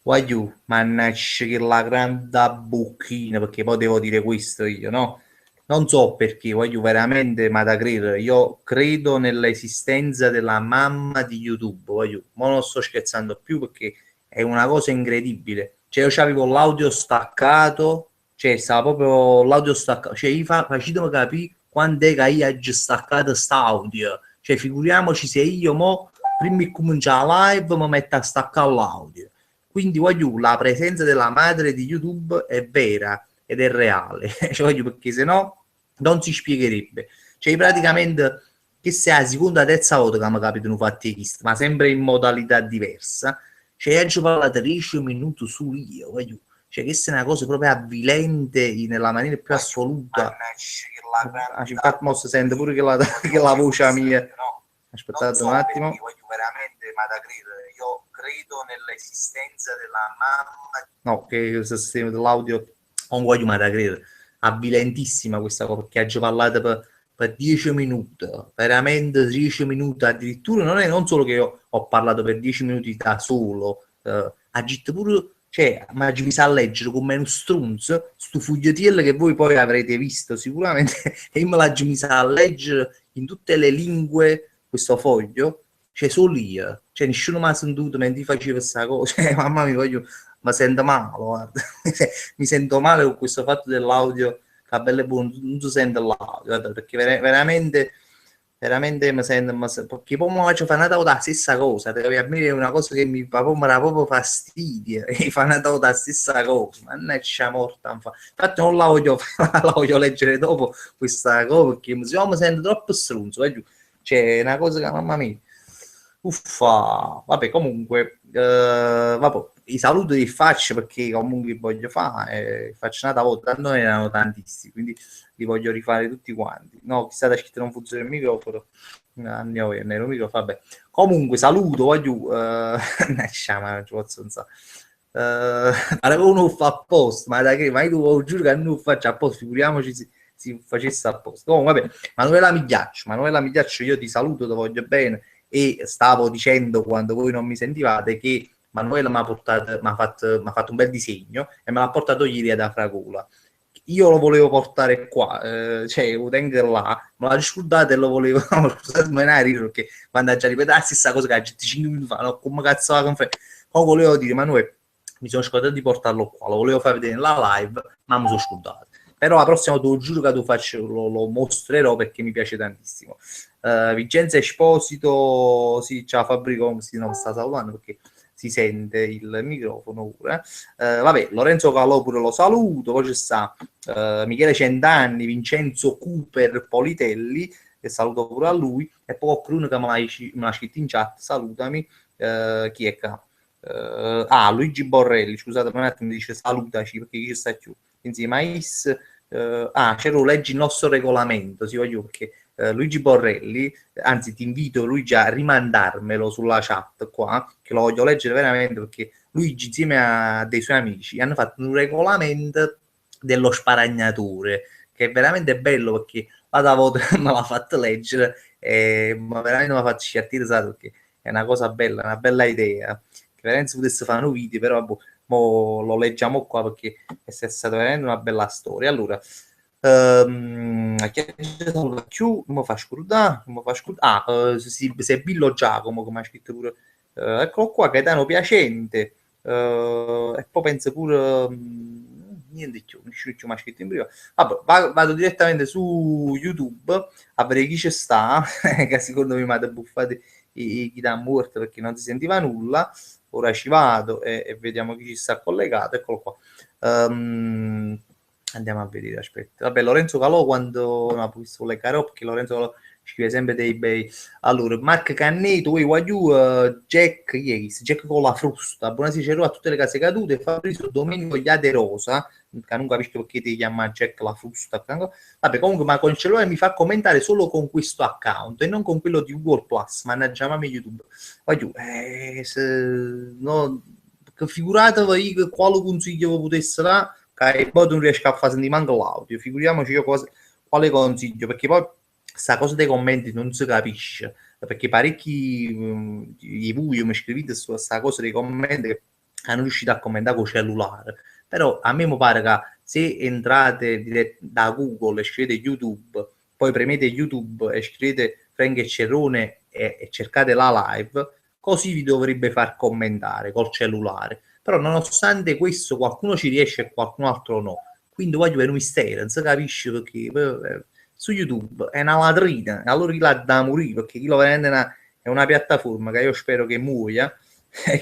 Voglio, mannaggia che la grande bocchina, perché poi devo dire questo io, no? Non so perché, voglio veramente, ma da credere, io credo nell'esistenza della mamma di YouTube, voglio, ma non sto scherzando più perché è una cosa incredibile. Cioè, io c'avevo l'audio staccato, cioè, stava proprio l'audio staccato, cioè, io facetemi capire quando è che io ho staccato st'audio. Cioè, figuriamoci se io mo, prima di cominciare la live, mi metto a staccare l'audio. Quindi voglio, la presenza della madre di YouTube è vera ed è reale, cioè, voglio, perché se no non si spiegherebbe. Cioè praticamente che sia la seconda o terza volta che mi capita un fatto questo, ma sempre in modalità diversa, cioè oggi parla 10 minuti su io, voglio, cioè questa è una cosa proprio avvilente nella maniera più assoluta. Ah, infatti mo si sente pure che la voce mia. Aspettate un attimo. Voglio veramente, ma da credere, io credo nell'esistenza della mamma. No, che il sistema dell'audio non voglio mai da credere. Avvilentissima questa cosa, perché oggi parlate per 10 minuti, veramente 10 minuti, addirittura non è non solo che io ho parlato per 10 minuti da solo, ha detto pure, cioè, ma mi sa a leggere come uno strunzo, sto fogliettiello che voi poi avrete visto sicuramente, e io me l'ha messo a leggere in tutte le lingue questo foglio, cioè solo io, cioè nessuno mi ha sentito mentre facevo questa cosa, cioè, mamma mia, voglio, mi sento male, guarda. Mi sento male con questo fatto dell'audio, che bello e buono, non si sente l'audio, guarda, perché veramente, veramente perché poi mi faccio fare una la stessa cosa, a me è una cosa che mi dà proprio fastidio, e fa una la stessa cosa, mannaggia morta, infatti non la voglio, la voglio leggere dopo questa cosa, perché se no mi sento troppo stronzo, c'è una cosa che mamma mia. Uffa, vabbè, comunque, vabbè, i saluti li faccio perché comunque li voglio fare, faccio una volta, tanto non erano tantissimi, quindi li voglio rifare tutti quanti. No, chissà da che non funziona il microfono, andiamo a nero microfono, vabbè. Comunque, saluto, voglio, nasciamo, non ci posso pensare. Ma uno fa apposta, ma da che, ma io giuro che non lo faccio apposta, figuriamoci si facesse apposta. Comunque, vabbè, Manuela Migliaccio, io ti saluto, ti voglio bene e stavo dicendo quando voi non mi sentivate che Manuela m'ha fatto un bel disegno e me l'ha portato ieri ad Afragola. Io lo volevo portare qua, cioè lo tengo là, me l'ha scordato e lo volevo smenare perché quando già ripetere la stessa cosa che ha detto 5 minuti fa, no, come cazzo la conferenza. Poi volevo dire, Manuele, mi sono scordato di portarlo qua, lo volevo far vedere nella live, ma mi sono scordato. Però la prossima te lo giuro che lo mostrerò perché mi piace tantissimo. Vicenza Esposito, sì, ciao Fabbrico, sì, non sta salutando perché si sente il microfono pure. Vabbè, Lorenzo Calò pure lo saluto, poi c'è sta Michele Centanni, Vincenzo Cooper Politelli, che saluto pure a lui, e poi qualcuno che me l'ha scritto in chat, salutami, chi è qua? Luigi Borrelli, scusate un attimo, mi dice salutaci perché chi sta più insieme a Is. C'ero leggi il nostro regolamento, si voglio perché Luigi Borrelli, anzi ti invito Luigi a rimandarmelo sulla chat qua, che lo voglio leggere veramente perché Luigi insieme a dei suoi amici hanno fatto un regolamento dello sparagnatore, che è veramente bello perché la volta me l'ha fatto leggere e ma veramente mi ha fatto sciartire, perché è una cosa bella, una bella idea, che veramente si potesse fare un video, però boh, lo leggiamo qua perché è stata veramente una bella storia. Allora, più mi fa scordare, se Billo Giacomo, come ha scritto pure, eccolo qua, Gaetano Piacente, e poi penso pure, niente più, nessuno più mi ha scritto in prima. Vabbè, vado direttamente su YouTube a vedere chi c'è sta, che secondo me mi ha buffato chi da morto perché non si sentiva nulla. Ora ci vado e vediamo chi ci sta collegato, eccolo qua. Andiamo a vedere, aspetta. Vabbè, Lorenzo Calò quando no, poi sulle caro perché Lorenzo Calò scrive sempre dei bei. Allora, Mark Canneto, Way Wagyu, Jack Yes, Jack con la frusta, buonasera a tutte le case cadute, Fabrizio Domenico Iade Rosa, che non capisco perché ti chiama Jack la frusta. Vabbè, comunque, ma con il cellulare mi fa commentare solo con questo account e non con quello di Google Plus, mannaggia mamma YouTube. Wagyu, no, figuratevi che quale consiglio vi potesse dare che poi non riesco a fare sentire manco l'audio, figuriamoci io quale consiglio, perché poi sta cosa dei commenti non si capisce, perché parecchi di voi mi scrivete su questa cosa dei commenti che hanno riuscito a commentare con cellulare. Però a me mi pare che se entrate da Google e scrivete YouTube, poi premete YouTube e scrivete Frank e Cerrone e cercate la live, così vi dovrebbe far commentare col cellulare. Però nonostante questo qualcuno ci riesce e qualcun altro no. Quindi voglio vedere un mistero, non si capisce perché su YouTube è una latrina, allora chi la da morire, perché chi lo vende è una piattaforma che io spero che muoia,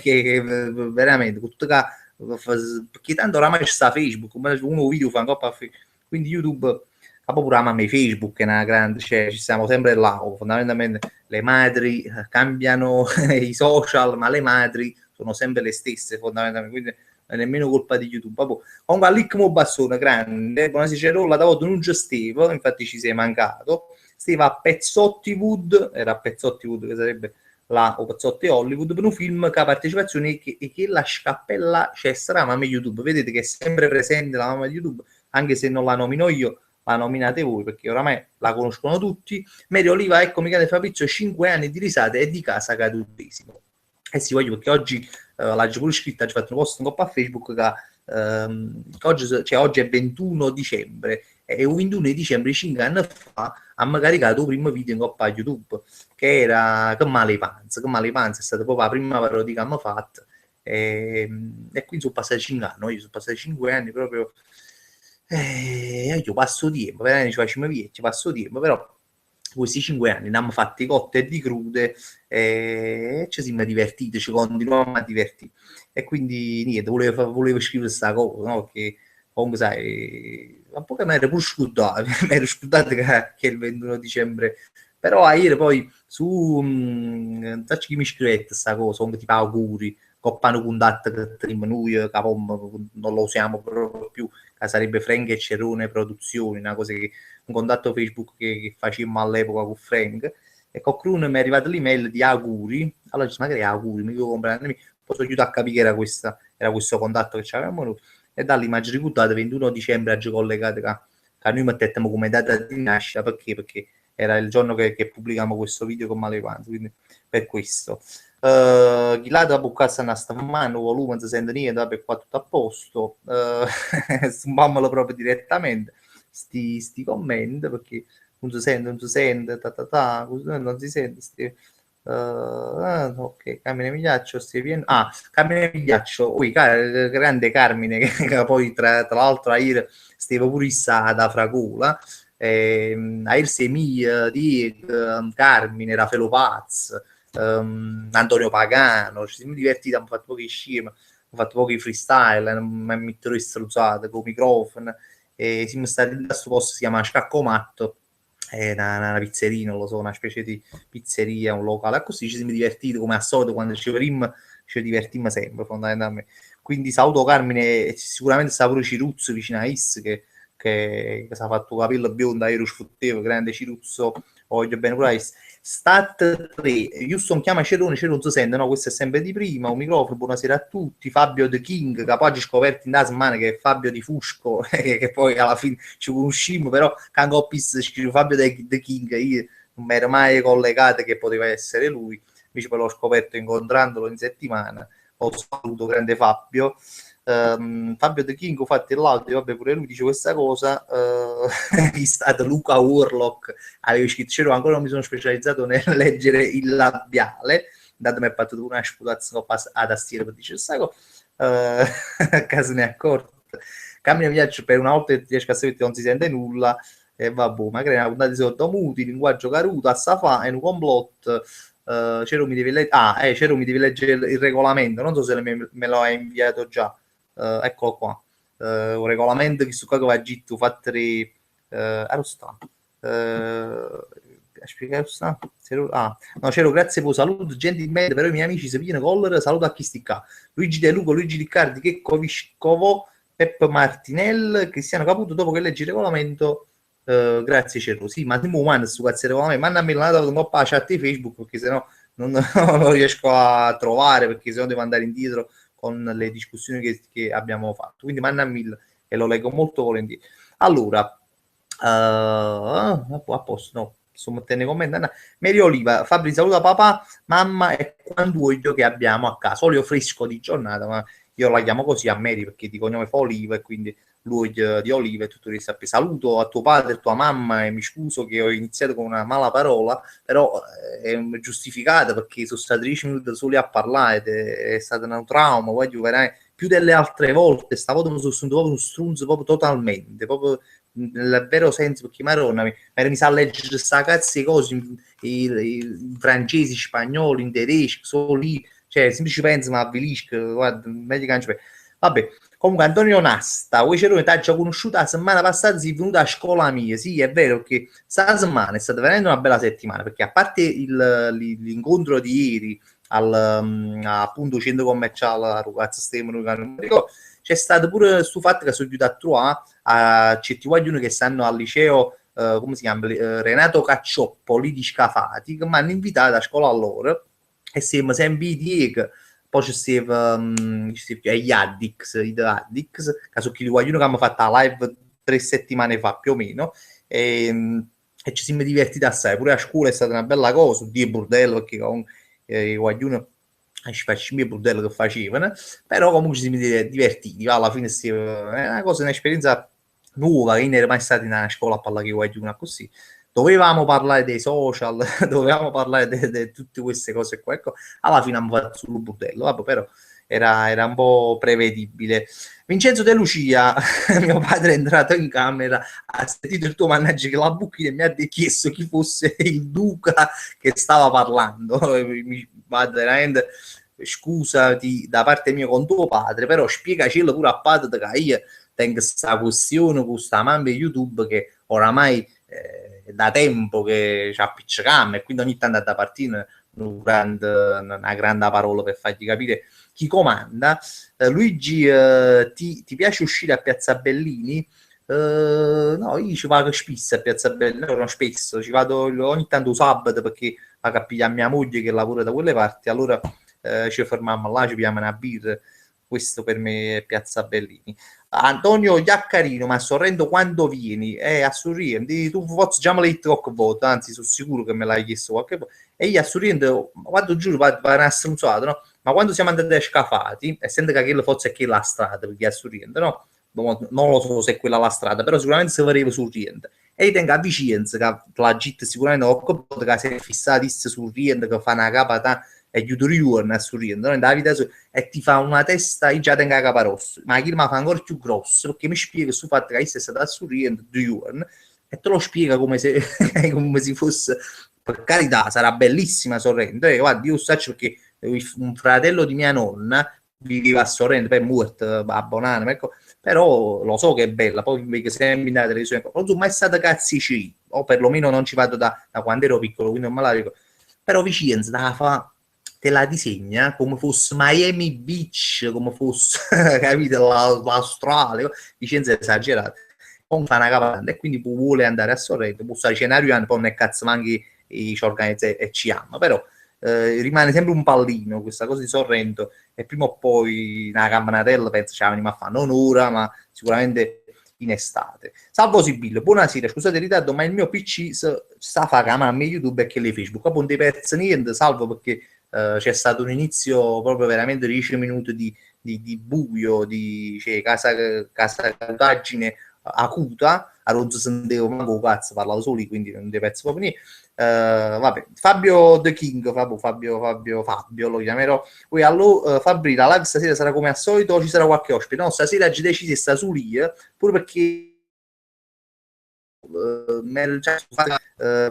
che veramente, perché tanto oramai c'è sta Facebook, uno video fa un coppa a Facebook, quindi YouTube, ma pure la mamma di Facebook è una grande, cioè ci siamo sempre là, fondamentalmente le madri cambiano i social, ma le madri sono sempre le stesse fondamentalmente, quindi non è nemmeno colpa di YouTube. Proprio. Comunque all'Icmo Bassone, grande, buonasera Cerolla, da volta non gestivo, infatti ci sei mancato, stava a Pezzotti Wood, era a Pezzotti Wood che sarebbe la o Pezzotti Hollywood, per un film che ha partecipazione che la scappella c'è sarà mamma YouTube, vedete che è sempre presente la mamma di YouTube, anche se non la nomino io, la nominate voi, perché oramai la conoscono tutti. Mary Oliva, ecco Michele Fabrizio, 5 anni di risate e di casa cadutesimo. Eh sì, voglio, perché oggi l'ho pure scritta, ci ho fatto un post in coppa a Facebook che oggi è 21 dicembre e il 21 di dicembre, 5 anni fa, hanno caricato il primo video in coppa a YouTube, che era Che male panza, è stata proprio la prima parodia che hanno fatto, e quindi sono passati 5 anni, io sono passati 5 anni proprio, io passo tempo, veramente ci facciamo via, ci passo tempo, però questi 5 anni ne abbiamo fatti cotte e di crude e ci siamo divertiti, ci continuiamo a divertire e quindi niente, volevo scrivere questa cosa, no? Che comunque sai, un po' che mi ero pure scordato, mi ero scordato che è il 21 dicembre, però a ieri poi su, sai chi mi scrivete questa cosa, comunque tipo auguri, coppano contatto che teniamo noi, che non lo usiamo proprio più, che sarebbe Frank e Cerone Produzioni, una cosa che un contatto Facebook che facemmo all'epoca con Frank, e con Crune mi è arrivata l'email di auguri, allora dice magari auguri, mi devo comprare, posso aiutare a capire che era questo contatto che avevamo noi, e da lì mi ha ricordato 21 dicembre oggi collegato che noi mettiamo come data di nascita, perché era il giorno che pubblichiamo questo video con Malevanza, quindi per questo. Chi là da bucassa una stammano, volume, non si sente niente, per qua tutto a posto, sbammelo proprio direttamente, sti commenti, perché non si sente, non si sente, ok, Carmine Migliaccio, Carmine Migliaccio, grande Carmine, che poi tra l'altro ieri stava pure da Fragola, a Semia, Diego, Carmine, Raffaello Paz, Antonio Pagano, ci siamo divertiti, abbiamo fatto pochi scemi, abbiamo fatto pochi freestyle, mi metterò struzzate con microfono, e siamo stati da questo posto, si chiama Scaccomatto, è una pizzeria, non lo so, una specie di pizzeria, un locale, così ci siamo divertiti come al solito, quando ci divertimmo sempre fondamentalmente. Quindi saluto Carmine, e sicuramente sta pure Ciruzzo vicino a Is che si è fatto capello biondo, ero sfuttevo, grande Ciruzzo, voglio bene pure Is. Stat 3, Houston chiama Cerone, Cerone non si sente, no, questo è sempre di prima, un microfono, buonasera a tutti, Fabio The King, che poi scoperto in da settimana che è Fabio di Fusco, che poi alla fine ci conoscimmo, però quando ho visto scrivo Fabio The King, io non mi ero mai collegato che poteva essere lui, invece poi l'ho scoperto incontrandolo in settimana, ho saluto grande Fabio. Fabio De King, infatti l'audio, vabbè pure lui dice questa cosa, è stato Luca Warlock, avevo scritto, ancora non mi sono specializzato nel leggere il labiale, dato mi ha fatto una sputazione a tastiera per dire questa cosa, a caso ne è accorto, cambia viaggio per una volta che riesco a sapere che non si sente nulla, e vabbè, magari una puntata di sottomuti, linguaggio caruto, a Safà, è un complotto, Cero mi devi leggere il regolamento, non so se me lo hai inviato già, eccolo qua, un regolamento che su qua che va gitto fattere sta spiegare sta no Cero, grazie per saluto gentilmente, però i miei amici se pigliano collera, saluto a chi sticca Luigi De Luco, Luigi Riccardi, Checco Viscovo, Pep Martinel, Cristiano Caputo, dopo che leggi il regolamento. Grazie Cero, sì, ma siamo umani su cazzo regolamento, mandami una un po' a chat di Facebook, perché sennò non lo riesco a trovare, perché sennò devo andare indietro con le discussioni che abbiamo fatto, quindi mandami e lo leggo molto volentieri. Allora, a posto, no, sto mettendo i commenti. Mary Oliva, Fabri saluta papà, mamma e quando voglio che abbiamo a casa, olio fresco di giornata, ma io la chiamo così a Mary perché di cognome fa Oliva e quindi lui di Oliva e tutto il resto. Saluto a tuo padre e tua mamma e mi scuso che ho iniziato con una mala parola, però è giustificata perché sono stati 10 minuti soli a parlare ed è stato un trauma, voglio veramente, più delle altre volte, stavolta mi sono sentito proprio uno strunzo proprio totalmente, proprio nel vero senso, perché Maronna mi sa leggere questa cazzo di cose in francese, in spagnolo, in tedesco, solo lì, cioè semplici penso ma avvilisco, guarda, meglio che non ci penso. Vabbè, comunque Antonio Nasta, voi c'erano t'ha già conosciuta la settimana passata, sei venuto a scuola mia, sì è vero che questa settimana è stata veramente una bella settimana, perché a parte l'incontro di ieri appunto centro commerciale ragazzi Stefano, c'è stato pure questo fatto che sono aiutato a trovare a certi qualcuno che stanno al liceo come si chiama Renato Caccioppoli di Scafati che mi hanno invitato a scuola a loro e siamo sempre i Diego poi c'è gli Addix i The Addix che sono chi qualcuno che hanno fatto la live 3 settimane fa più o meno e ci siamo divertiti assai pure a scuola è stata una bella cosa di bordello perché comunque qualcuno ci facciamo i bordello che facevano però comunque ci siamo divertiti alla fine è una cosa un'esperienza nuova che non era mai stata in una scuola a parlare con qualcuno così dovevamo parlare dei social dovevamo parlare di tutte queste cose qua ecco alla fine abbiamo fatto sul bordello vabbè, però era un po' prevedibile Vincenzo De Lucia mio padre è entrato in camera ha sentito il tuo manager che la bucchina e mi ha chiesto chi fosse il duca che stava parlando mi vado veramente scusati da parte mia con tuo padre però spiegacelo pure a padre che io tengo questa questione con questa mamma di YouTube che oramai da tempo che ci appiccichiamo e quindi ogni tanto da partire una grande parola per fargli capire chi comanda. Luigi, ti piace uscire a Piazza Bellini? No, io ci vado spesso a Piazza Bellini, non spesso, ci vado ogni tanto sabato perché vado a pigliare mia moglie che lavora da quelle parti, allora ci fermiamo là, ci pigliamo una birra, questo per me è Piazza Bellini. Antonio Iaccarino, ma a Sorrento quando vieni? A Sorrento, tu forse già me l'hai detto qualche volta, anzi sono sicuro che me l'hai chiesto qualche volta, e io a Sorrento, quando giuro, va una stronzata, no? Ma quando siamo andati a Scafati, essendo che quello forse è che la strada, perché a Sorrento, no? Non lo so se è quella la strada, però sicuramente si vedeva Sorrento. E io tengo a Vicenza, che la gente sicuramente non ho capito, che si è fissatissima Sorrento, che fa una capata e gli ritorna a Sorrento, no? Davide, e ti fa una testa, io già tengo la capa rossa, ma chi mi fa ancora più grosso, perché mi spiega sul fatto che io sei stato a Sorrento 2 giorni, e te lo spiega come se, come se fosse, per carità, sarà bellissima Sorrento, guarda, io so perché un fratello di mia nonna viveva a Sorrento, poi è morto, a Bonanima, ecco, però lo so che è bella, poi vedo sempre in televisione, non sono mai stato cazzicino, o perlomeno non ci vado da quando ero piccolo, quindi non me la ricordo, però Vicenza da fa te la disegna come fosse Miami Beach, come fosse, capito, l'Australia, Vicenza è esagerato, non fa una capanda e quindi vuole andare a Sorrento, può stare scenario, poi ne cazzo manchi ci organizza e ci ama, però rimane sempre un pallino questa cosa di Sorrento e prima o poi una campanatella penso ce la veniamo a fare, non ora ma sicuramente in estate. Salvo Sibillo, buonasera, scusate il ritardo ma il mio PC sta a fare a me YouTube e che le Facebook, poi non ti perso niente, salvo perché c'è stato un inizio proprio veramente 10 minuti di buio, cioè, casacutaggine acuta, a non sentivo manco cazzo, parlavo soli, quindi non ti pezzo proprio niente. Vabbè, Fabio The King, Fabio lo chiamerò. Poi allora, Fabri, la live stasera sarà come al solito o ci sarà qualche ospite? No, stasera ci decisi sta su lì, pure perché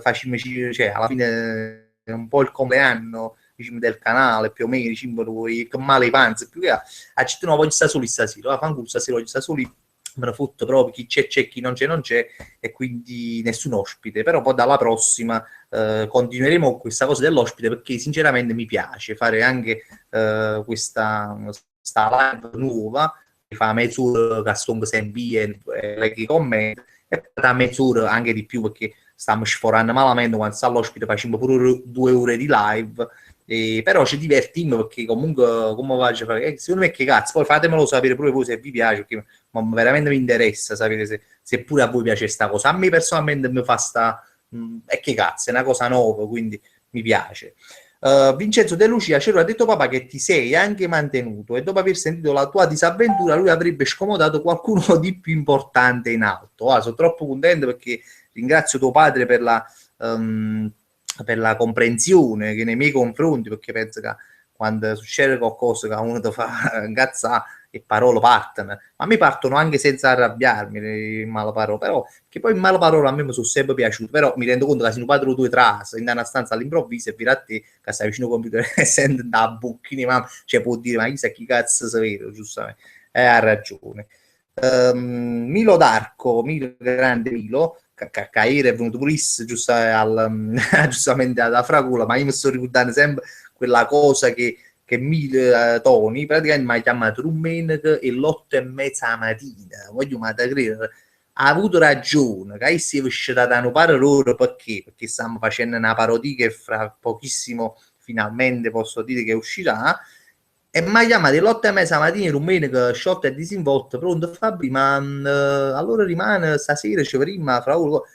facciamo, cioè, alla fine è un po' il compleanno diciamo, del canale più o meno diciamo, che male i panzi più che a città no voglio stare soli stasera fanculo stasera voglio stare soli me ne fotto proprio chi c'è chi non c'è e quindi nessun ospite però poi dalla prossima continueremo con questa cosa dell'ospite perché sinceramente mi piace fare anche questa live nuova che fa mezz'ora che stongo sempre e che commenta e da mezz'ora anche di più perché stiamo sforando malamente quando sta l'ospite facciamo pure 2 ore di live però ci divertiamo perché comunque come faccio a fare secondo me che cazzo poi fatemelo sapere pure voi se vi piace perché veramente mi interessa sapere se pure a voi piace sta cosa a me personalmente mi fa sta e che cazzo è una cosa nuova quindi mi piace Vincenzo De Lucia Cero ha detto papà che ti sei anche mantenuto e dopo aver sentito la tua disavventura lui avrebbe scomodato qualcuno di più importante in alto. Sono troppo contento perché ringrazio tuo padre per la comprensione che nei miei confronti, perché penso che quando succede qualcosa che uno ti fa incazzare e parole partono, ma mi partono anche senza arrabbiarmi in mala parola, però che poi in mala parola a me mi sono sempre piaciuto, però mi rendo conto che se un padre o due tras in una stanza all'improvviso e vira a te che stai vicino al computer e sente da bocchini, ma cioè può dire ma chissà chi cazzo si vede, giustamente, ha ragione. Milo D'Arco, Milo, grande Milo, Caire è venuto purissimo giustamente alla fragula, ma io mi sto ricordando sempre quella cosa che Tony praticamente mi ha chiamato domenica e l'8:30 la mattina, voglio ma da credere, ha avuto ragione, che si è uscita da un paio d'ore perché stiamo facendo una parodia che fra pochissimo finalmente posso dire che uscirà, e mi ha chiamato all'8:30 la mattina domenica sciolta e disinvolta, pronto Fabri, ma allora rimane stasera ci prima fra uno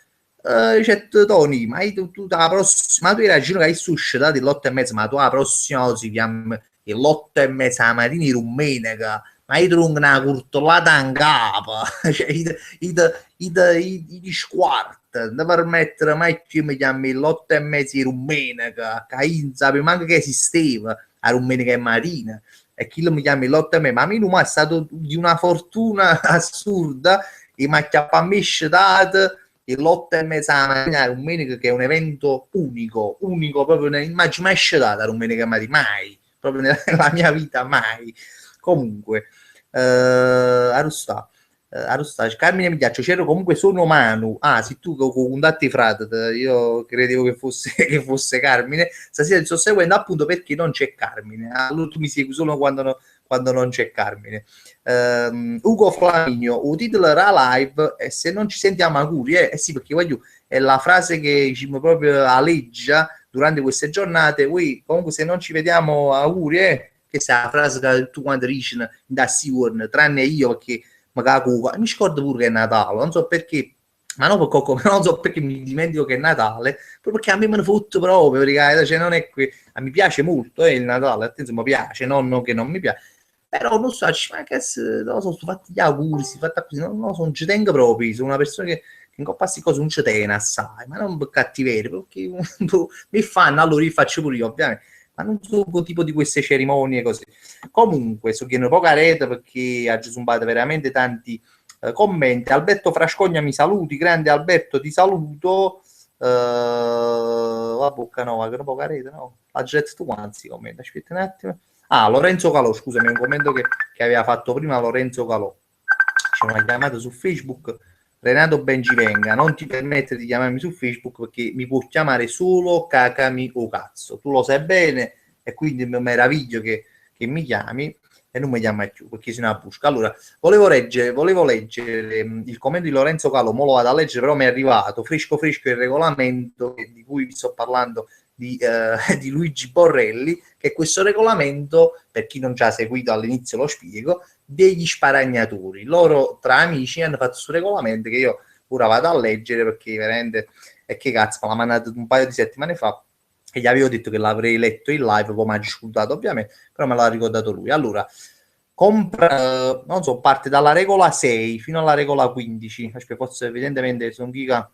c'è Tony, ma la prossima, ma tu hai ragione che hai suscitato all'8:30, ma tu la prossima si chiama all'8:30 la mattina di domenica, ma io trovo una curtolata in capo, cioè i squart, non permettere mai che mi chiami l'8:30 di domenica, che io non sapevo manco che esisteva a domenica e mattina, e chi lo mi chiama l'8:30, ma a me non è stato di una fortuna assurda e mi ha chiappato e l'8:30 la mattina domenica, che è un evento unico proprio, non immagino mai scelata domenica mattina, mai, proprio nella mia vita, mai. Comunque, Arustà, Carmine Migliaccio, c'ero comunque sono Manu. Se tu con contatti frate, io credevo che fosse, che fosse Carmine. Stasera ti sto seguendo appunto perché non c'è Carmine. Allora tu mi segui solo quando non c'è Carmine. Ugo Flaminio, il titolo era live e se non ci sentiamo auguri, sì, perché voglio, è la frase che diciamo proprio aleggia durante queste giornate. Comunque se non ci vediamo auguri, che è la frase che tu quando dici da Siwon, tranne io perché magari mi scordo pure che è Natale, non so perché, ma non, non so perché mi dimentico che è Natale, proprio perché a me me ne fotto proprio, perché cioè, non è qui, mi piace molto il Natale, attenzione, mi piace, non che non mi piace, però non so, ma che non so, sono fatti gli auguri, si fatta così, non so, non ci tengo proprio, sono una persona che in coppa queste cose non ci tiene assai, ma non per cattiveria, perché mi fanno, allora io faccio pure io, ovviamente, ma non sono tipo di queste cerimonie così. Comunque, so che poca rete perché ha aggiunto veramente tanti commenti. Alberto Frascogna mi saluti, grande Alberto, ti saluto. La bocca no, che poca rete, no? La jet tu anzi commenta, aspetta un attimo. Lorenzo Calò, scusami, un commento che aveva fatto prima Lorenzo Calò. C'è una chiamata su Facebook. Renato Bengivenga, non ti permettere di chiamarmi su Facebook perché mi può chiamare solo cacami o cazzo. Tu lo sai bene e quindi mi meraviglio che mi chiami e non mi chiama più perché si una busca. Allora, volevo leggere il commento di Lorenzo Calo, mo lo vado a leggere, però mi è arrivato fresco il regolamento di cui vi sto parlando di Luigi Borrelli, che questo regolamento, per chi non ci ha seguito all'inizio lo spiego, degli sparagnatori. Loro tra amici hanno fatto questo regolamento che io ora vado a leggere perché veramente, e che cazzo, me l'ha mandato un paio di settimane fa e gli avevo detto che l'avrei letto in live, poi mi ha ascoltato ovviamente, però me l'ha ricordato lui. Allora, non so, parte dalla regola 6 fino alla regola 15. Aspetta, forse evidentemente sono giga.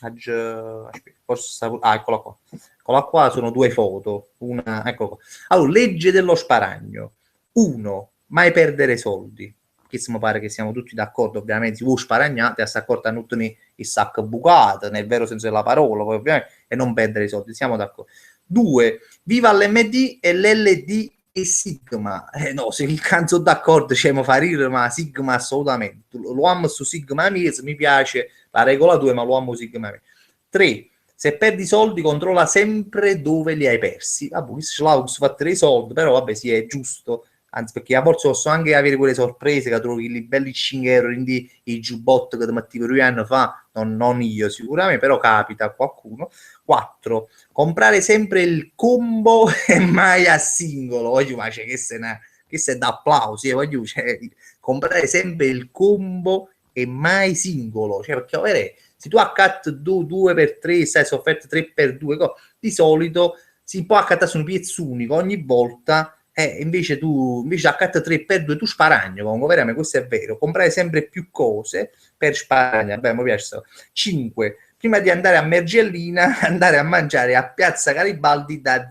Aspetta, forse eccola qua. Eccola qua, sono due foto. Una, ecco qua. Allora, legge dello sparagno. 1. Mai perdere soldi. Che mi pare che siamo tutti d'accordo, ovviamente. Si può sparagnare, a sta accorta non il sacco bucato, nel vero senso della parola, poi ovviamente, e non perdere i soldi, siamo d'accordo. 2. Viva l'MD e l'LD e Sigma. No, se il canzo d'accordo ci fa ridere, ma Sigma assolutamente. Lo amo su Sigma Mies, mi piace la regola 2, ma lo amo Sigma Mies. 3. Se perdi soldi, controlla sempre dove li hai persi. Vabbè, ce l'ho fatto dei soldi, però vabbè, sì, è giusto. Anzi, perché a volte posso anche avere quelle sorprese che trovi lì belli 5 euro in i giubbotto che ti mettevo 2 anni fa, non io sicuramente, però capita a qualcuno. 4. Comprare sempre il combo e mai a singolo. Voglio, ma c'è che se da applausi, voglio, cioè, comprare sempre il combo e mai singolo. Cioè, perché se tu accatti 2 per 3, stai offerte 3 per 2, di solito si può accattare su un pezzo unico ogni volta, invece accatta 3 per 2 tu sparagno, comunque veramente questo è vero, comprare sempre più cose per sparagno, vabbè mi piace 5, prima di andare a Mergellina, andare a mangiare a Piazza Garibaldi da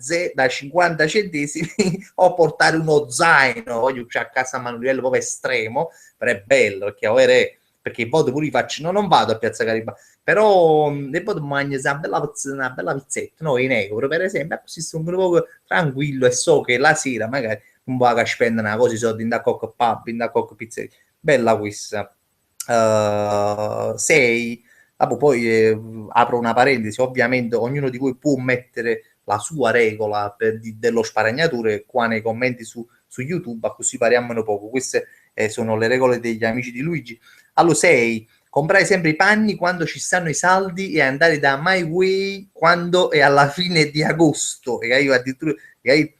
50 centesimi o portare uno zaino, voglio a casa a Manuel proprio estremo, però è bello, perché poi pure faccio, no, non vado a Piazza Garibaldi, però e poi mangi una bella pizzetta, no, in euro per esempio, così sono proprio tranquillo e so che la sera magari non vado a spendere una cosa, i soldi in da cocco pub, in da cocco pizzeria, bella questa. 6, poi apro una parentesi, ovviamente ognuno di voi può mettere la sua regola dello sparagnatore qua nei commenti su YouTube, a così pariamo poco. Queste sono le regole degli amici di Luigi. Allora 6, comprare sempre i panni quando ci stanno i saldi e andare da My Way quando è alla fine di agosto. E io addirittura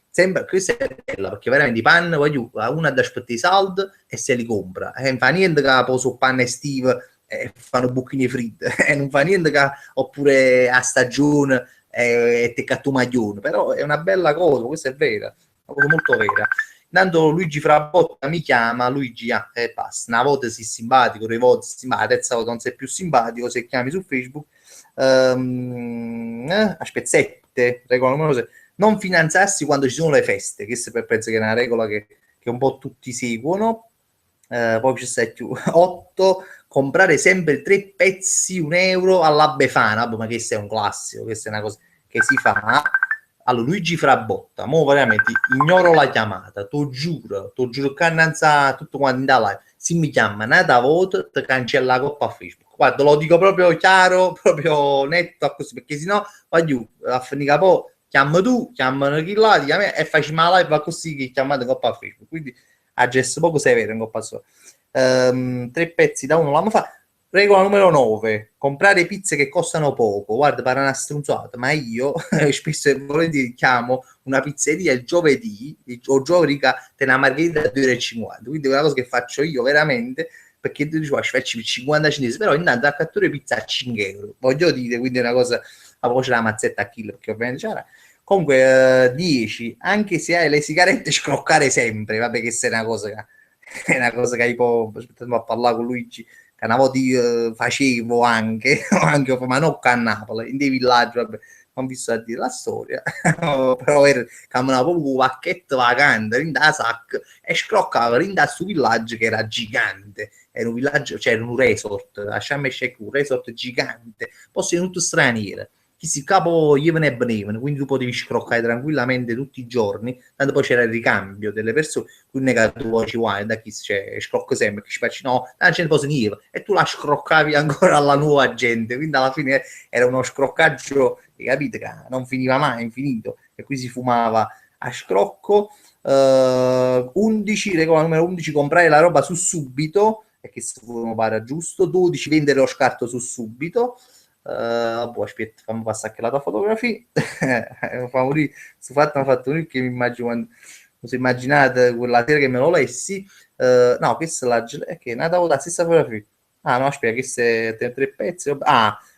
sembra, questa è bella perché veramente i panni voglio uno ad aspettare i saldi e se li compra, non fa niente che poso panne estive fanno bucchini fritti e non fa niente che oppure a stagione e te cattu maglione, però è una bella cosa, questa è vera, una cosa molto vera. Intanto Luigi Frabotta mi chiama, Luigi e basta, una volta sei simpatico, due volte sei simpatico, la terza volta non sei più simpatico, se chiami su Facebook. Aspetta, 7, regola numero 6, non finanziarsi quando ci sono le feste, questa penso che è una regola che un po' tutti seguono. Poi ci sta più 8, comprare sempre 3 pezzi 1 euro alla Befana, ma questo è un classico, questa è una cosa che si fa. Allora Luigi Frabotta, mo veramente ignoro la chiamata, t'ho giuro che annanza tutto quanto in da live, se mi chiama nata voto ti cancella la coppa a Facebook, guarda lo dico proprio chiaro, proprio netto così, perché sennò voglio a finire poi chiama tu, chiamano chi là, ti chiami e facciamo la live così che chiamate coppa a Facebook, quindi a gesto poco severo in coppa sua. 3 pezzi da uno l'anno fa. Regola numero 9, comprare pizze che costano poco. Guarda, pare una strunzata, ma io spesso e volentieri chiamo una pizzeria il giovedì o giovedì te una margherita a 2,50 €. Quindi è una cosa che faccio io veramente, perché tu dici, ci faccio 50 cinesi, però intanto a cattura pizza a 5 euro. Voglio dire, quindi è una cosa, a poi c'è la mazzetta a chilo, perché ovviamente c'era. Comunque 10, anche se hai le sigarette scroccare sempre, vabbè che è una cosa che è una cosa che hai poi aspettando a parlare con Luigi, che una volta io facevo anche, ma non a Napoli, in dei villaggi, vabbè, non vi sto a dire la storia, però camminavo proprio un pacchetto vacante, in da sac, e scroccava in da su villaggio che era gigante, era un villaggio, cioè era un resort, a Sharm el Sheikh, un resort gigante, posti tutti stranieri, chi si capo even e benevano, quindi tu potevi scroccare tranquillamente tutti i giorni, tanto poi c'era il ricambio delle persone, quindi che tu ci vai da chi c'è, scrocco sempre, che ci faccio no, la gente poi si e tu la scroccavi ancora alla nuova gente, quindi alla fine era uno scroccaggio, capite, che non finiva mai, infinito, e qui si fumava a scrocco. 11, regola numero 11, comprare la roba su subito, e che se mi pare giusto. 12, vendere lo scarto su subito. Aspetta, fammi passare anche la tua fotografia. Sto fatto mi ha fatto che mi immagino quando mi sono immaginato quella sera che me lo lessi. No, questa è che è nata la stessa fotografia. Ah no, aspetta, questa è 3 pezzi.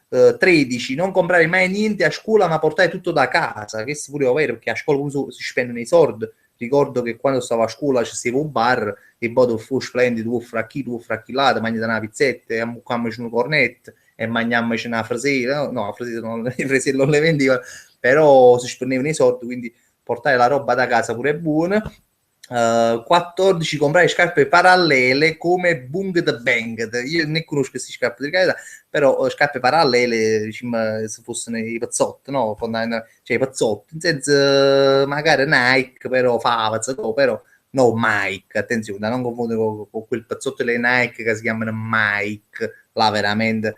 13, non comprare mai niente a scuola ma portare tutto da casa, che è pure vero perché a scuola si spendono i soldi. Ricordo che quando stavo a scuola c'era un bar e poi fu splendido, tu fracchi là, mangi una pizzetta, e ammucammoci un cornetto e mangiamoci una frasella, no, la frasella non, le fraselle non le vendevano, però si spendevano i soldi, quindi portare la roba da casa pure è buona. 14, comprare scarpe parallele come Bung the Bang. Io ne conosco queste scarpe di carità, però scarpe parallele, diciamo, se fossero i pazzotti, no? Cioè i pazzotti, in senso magari Nike, però però no Mike, attenzione, da non confondere con quel pazzotto delle Nike che si chiamano Mike, là veramente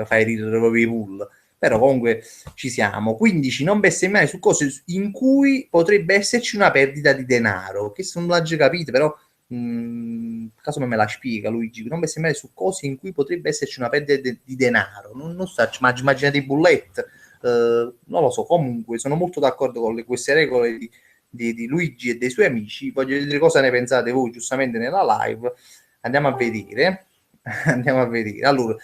fai ridere proprio i pull, però comunque ci siamo. 15, non bestemmiare su cose in cui potrebbe esserci una perdita di denaro, che se non l'ha già capito, però caso me la spiega Luigi, non bestemmiare su cose in cui potrebbe esserci una perdita di denaro, non so, ma immaginate i bullet, non lo so, comunque sono molto d'accordo con queste regole di Luigi e dei suoi amici. Voglio vedere cosa ne pensate voi giustamente nella live. Andiamo a vedere. Andiamo a vedere. Allora,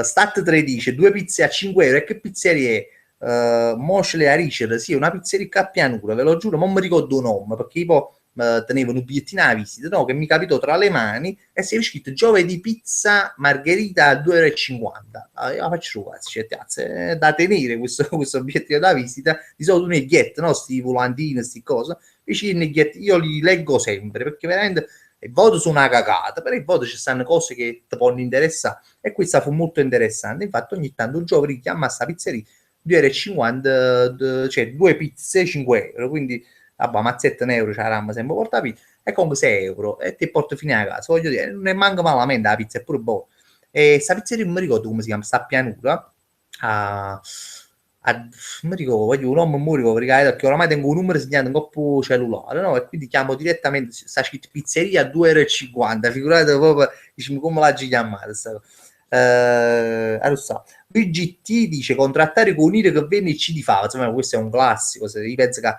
Stat 3 dice 2 pizze a 5 euro. E che pizzeria è? Mosle a Ricer, sì, una pizzeria a pianura, ve lo giuro, non mi ricordo il nome, perché io tenevo un bigliettino alla visita, no, che mi capitò tra le mani e si è scritto giovedì pizza margherita a 2,50 €. Io la faccio quasi, cioè, cazzo, è da tenere questo bigliettino da visita, di solito un neghietto, no, sti volantini, sti cose, invece i neghetti io li leggo sempre, perché veramente il voto su una cagata, però il voto ci stanno cose che ti possono interessare, e questa fu molto interessante, infatti ogni tanto un giovane chiama sta pizzeria 2,50 €, cioè due pizze 5 €, quindi vabbè, mazzetta un euro, c'è la ramma sempre porta pizza, e comunque 6 € e ti porto fino a casa, voglio dire, non ne manca malamente, la pizza è pure buona. E sta pizzeria non mi ricordo come si chiama, sta a pianura, a, non mi ricordo, voglio, non mi ricordo, perché oramai tengo un numero segnato in coppo cellulare, no? E quindi chiamo direttamente, sta scritto pizzeria a 2,50 €, figurate proprio, diciamo, come l'ha chiamata sta cosa. Allora, Luigi T dice contrattare con Unire che venne ci di fa, insomma questo è un classico, se io penso che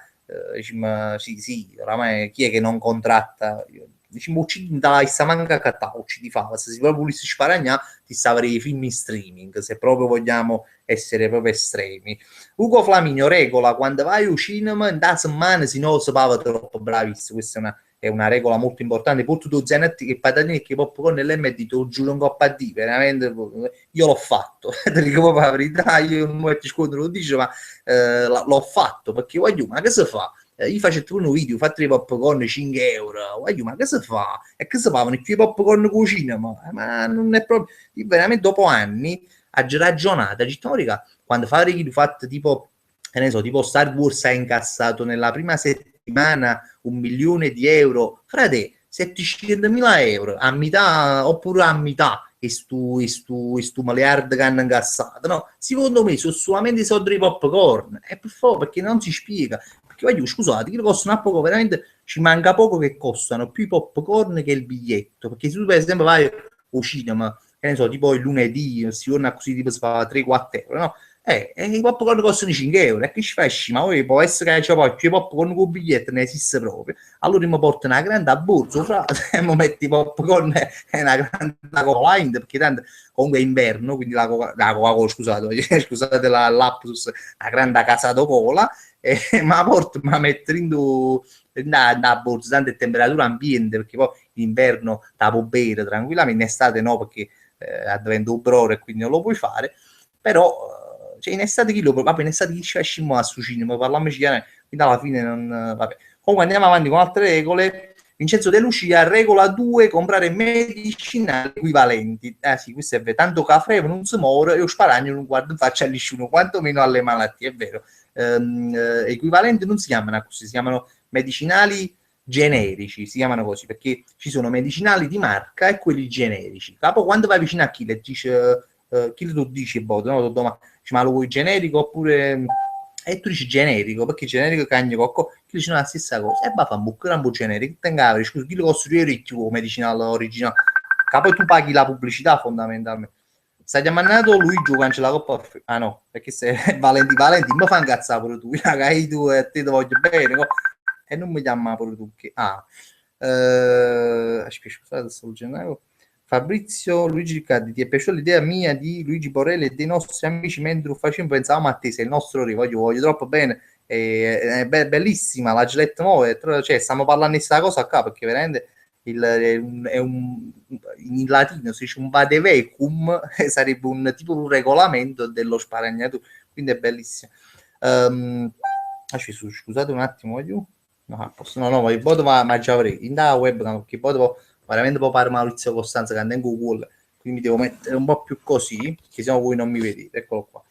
diciamo, sì, oramai chi è che non contratta? Diciamo, uccidi dalla manca catà, uccidi fa, se si proprio volessi sparagna ti stavano i film in streaming, se proprio vogliamo essere proprio estremi. Ugo Flaminio regola quando vai al cinema in da settimana se no si parla troppo, bravissimo, questa è una regola molto importante. Poi tu tu zanetti che patatine e che popcorn nell'MD te lo giuro un po' a di veramente io l'ho fatto ti dico proprio la verità, io non mi scontro lo dice ma l'ho fatto perché voglio ma che si fa? Io faccio un video, fate i popcorn 5 €, voglio ma che si fa? E che si fanno i popcorn cucina? Ma non è proprio, io veramente dopo anni ha ragionato, ha detto, quando fai fatto tipo, che ne so, tipo Star Wars ha incassato nella prima settimana 1 milione di euro, frate, 700.000 euro a metà oppure a metà e stu miliardo che hanno incassato, no? Secondo me sono solamente i soldi di popcorn, e per favore, perché non si spiega, perché voglio, scusate, che costano a poco, veramente ci manca poco che costano più i popcorn che il biglietto, perché se tu per esempio vai al cinema, che ne so, tipo il lunedì, si torna così, tipo si fa 3-4 euro, no? E i popcorn costano 5 euro, e che ci fai? Ma poi può essere che c'è poi più popcorn con biglietto, ne esiste proprio. Allora mi porto una grande borsa, frate, e mi metti i popcorn e una grande Coca-Cola, perché tanto comunque è inverno, quindi la Coca-Cola, scusate, scusate la lapsus, la grande casa di cola, e ma porto, ma metto in borsa, tanto è temperatura ambiente, perché poi in inverno la può bere tranquillamente, in estate no, perché diventa un brore e quindi non lo puoi fare, però cioè in estate chi lo vabbè, in estate chi ci esce a su cinema, parliamoci chiaro, quindi alla fine non vabbè. Comunque andiamo avanti con altre regole. Vincenzo De Lucia, regola 2, comprare medicinali equivalenti. Sì, questo è vero, tanto caffè non si muore, io sparagno non guardo in faccia a nessuno, quantomeno alle malattie, è vero. Equivalenti non si chiamano così, si chiamano medicinali generici, si chiamano così, perché ci sono medicinali di marca e quelli generici. Capo, quando vai vicino a chi le dice chi tu dici, boh, no, ma lo vuoi generico oppure e tu dici generico, perché generico cagno cocco, chi dice no, la stessa cosa, e va fa un buco generico, tenga, scusa, chi lo costruire ricchio medicinale originale, capo tu paghi la pubblicità fondamentalmente. Stai chiamando Luigi quando c'è la coppa? Ah no, perché se Valenti, mi fa incazzare pure tu, raga, tu e te voglio bene, e non mi chiama pure tu, che aspetta, scusate, sto leggendo. Fabrizio Luigi Riccardi, ti è piaciuta l'idea mia di Luigi Borelli e dei nostri amici mentre facciamo? Pensavamo a te, sei il nostro re, voglio troppo bene, è bellissima la Gillette nuova, cioè stiamo parlando di questa cosa qua perché veramente in latino si dice un vadevecum, sarebbe un tipo un regolamento dello sparagnatura, quindi è bellissimo. Scusate un attimo, voglio. No, il voto ma già avrei in da webcam, che poi devo veramente può fare Maurizio Costanza che anda in Google, quindi mi devo mettere un po' più così, che sennò voi non mi vedete, eccolo qua.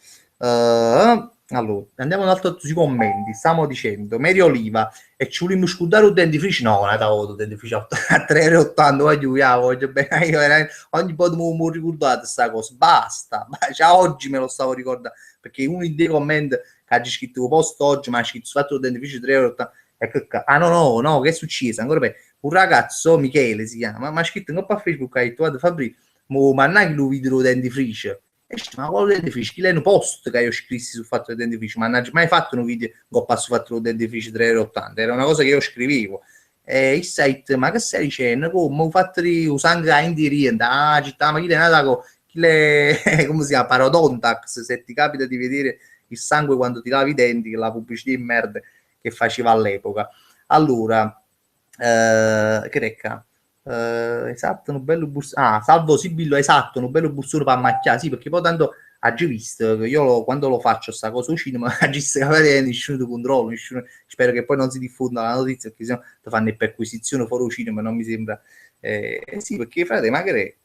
Allora, andiamo un altro sui commenti, stiamo dicendo, Mary Oliva, e ci vogliamo scudare un dentifricio? No, non è un dentifricio a 3,80 €, voglio bene, io ogni po' mi ricordate questa cosa, basta, già oggi me lo stavo ricordando, perché uno dei commenti che ha scritto post oggi, ma ha scritto fatto il dentifricio 3,80 €, ah no, che è successo? Ancora per un ragazzo, Michele si chiama, ma ha scritto un po' a Facebook, ha detto, guarda Fabri, ma non è che lo video dentifricio, e ma quale dentifricio? Chi è un post che io scrissi sul fatto del dentifricio, ma non ho mai fatto un video con passo fatto il dentifricio 3,80 €, era una cosa che io scrivevo, e il site, ma che stai dicendo? Come ho fatto un sangue a indirienta, città, ma chi è nata chi le, come si chiama, Parodontax, se ti capita di vedere il sangue quando ti lavi i denti, che la pubblicità di merda che faceva all'epoca. Allora, che recca? Esatto, un bello bursone. Salvo Sibillo, esatto, un bello bursone per macchiare, sì, perché poi tanto ha già visto che io quando lo faccio sta cosa uscita, ma ha già capito nessuno ti controlla, spero che poi non si diffonda la notizia, perché sennò ti fanno le perquisizioni fuori uscita, ma non mi sembra. Sì, perché frate, magari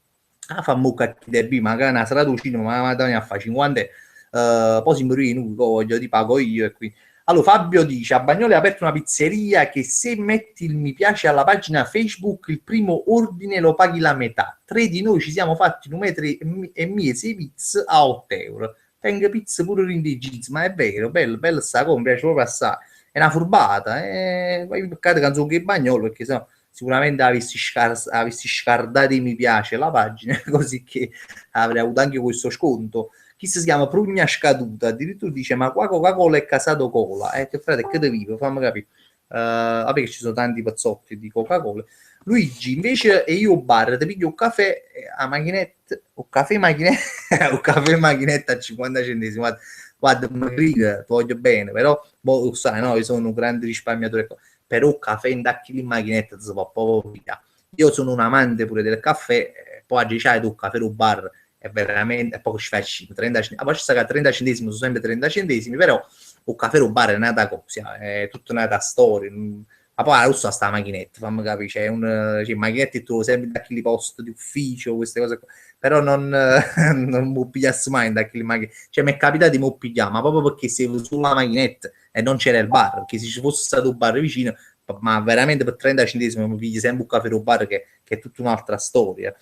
fa mucca chi devi, magari una serata uscita, ma Madonna a fa 50, poi si muore, voglio ti pago io e qui. Allora, Fabio dice: a Bagnoli è aperta una pizzeria che se metti il mi piace alla pagina Facebook, il primo ordine lo paghi la metà. 3 di noi ci siamo fatti 1,6 pizze a 8 euro. Tengo pizza pure in jeans, ma è vero, bello, bello sta cosa, mi piace proprio assai. È una furbata, poi peccato che non so che Bagnolo, perché sennò sicuramente avessi scardato i mi piace la pagina, così che avrei avuto anche questo sconto. Chi si chiama Prugna Scaduta, addirittura dice: ma qua Coca-Cola è casato cola, che frate, che te vivo, fammi capire. Vabbè che ci sono tanti pezzotti di Coca-Cola. Luigi invece, e io bar ti piglio un caffè a macchinetta, un caffè macchinetta un caffè macchinetta a 50 centesimi. Guarda, ti voglio bene, però boh, sai, no, io sono un grande risparmiatore, però un caffè in tacchi in macchinetta si può proprio via. Io sono un amante pure del caffè, poi oggi c'hai tu un caffè al bar, è veramente, è poco ci fai 30 centesimi, poi ci sta che 30 centesimi sono sempre 30 centesimi, però un caffè al bar è nata cosa, è tutta un'altra storia. Ma poi la russa sta macchinetta, fammi capire, c'è macchinette e tu sempre da chi posto di ufficio, queste cose qua, però non mi pigliassi mai da chi macchine, cioè mi è capitato di mi pigliare, ma proprio perché sei sulla macchinetta e non c'era il bar, perché se ci fosse stato un bar vicino, ma veramente per 30 centesimi mi pigli sempre un caffè al bar che è tutta un'altra storia.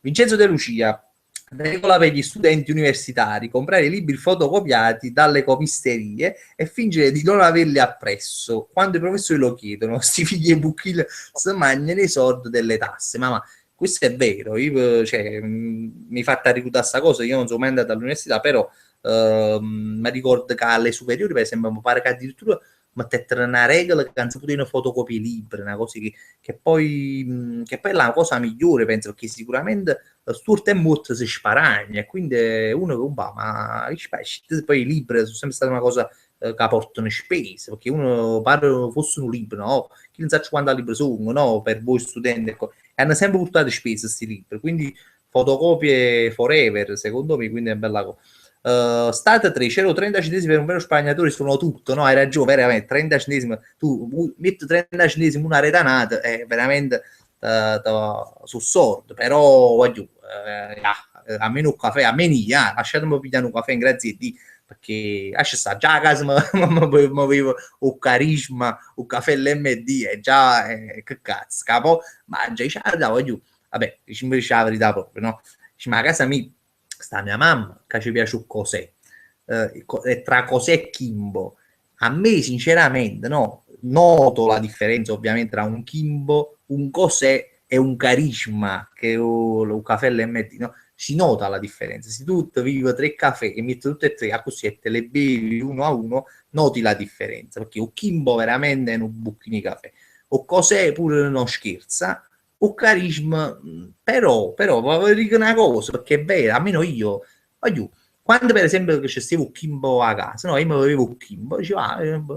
Vincenzo De Lucia: regola per gli studenti universitari: comprare libri fotocopiati dalle copisterie e fingere di non averli appresso. Quando i professori lo chiedono, si figli e buchile si mangiano i soldi delle tasse. Ma questo è vero, io, cioè, mi fatta ricordare questa cosa, io non sono mai andato all'università, però mi ricordo che alle superiori, per esempio, mi pare che addirittura mettete una regola che non si potevano fotocopie libri, una cosa che poi è la cosa migliore, penso, perché sicuramente sturta e molto si sparagna, e quindi uno che va, ma poi i libri sono sempre stata una cosa che portano spese, perché uno pare fosse un libro, no? Chi non sa quanti libri sono, no? Per voi studenti, ecco, e hanno sempre portato spese questi libri, quindi fotocopie forever, secondo me, quindi è una bella cosa. State 3, c'ero 30 centesimi per un vero spagnatore, sono tutto, no? Hai ragione, veramente, 30 centesimi, tu metti 30 centesimi una retanata, è veramente sul sordo, però voglio, a meno un caffè, a me lasciatemi pigliare un caffè in grazie a Dio, perché lascia sta già a casa mi avevo un carisma, un caffè l'MD e già che cazzo, capo, ma già voglio, vabbè, invece la verità proprio, no? Ma a casa mia sta mia mamma che ci piace un cos'è, tra cos'è e Kimbo. A me sinceramente no, noto la differenza ovviamente tra un Kimbo, un cos'è e un carisma che è un caffè l'MD, no? Si nota la differenza. Se tu vivi 3 caffè e metti tutte e 3 a così e te le bevi uno a uno, noti la differenza, perché un Kimbo veramente è un bucchino di caffè, o cos'è pure non scherza, o carisma, però voglio dire una cosa, perché è vero, almeno io, voglio, quando per esempio che c'è un Kimbo a casa, no, io mi avevo un Kimbo, dicevo,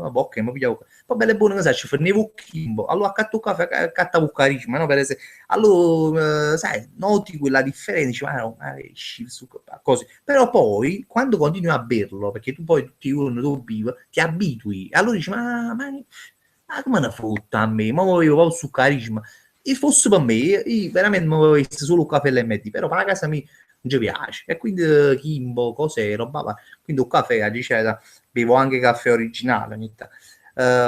ok, mi pigliavo, poi belle buone cosa, ci fornivo un Kimbo, allora accatto un caffè, accattavo un carisma, no, per esempio, allora, sai, noti quella differenza, dici, ma no, così, però poi, quando continui a berlo, perché tu poi tutti i giorni tu bevi, ti abitui, allora dici, ma come ne fotta a me, ma avevo proprio su carisma, e fosse per me, io veramente mi avevo visto solo un caffè l'MD, però per la casa mia non ci piace, e quindi Kimbo, cose, roba, quindi un caffè a ricetta, bevo anche caffè originale ogni tanto.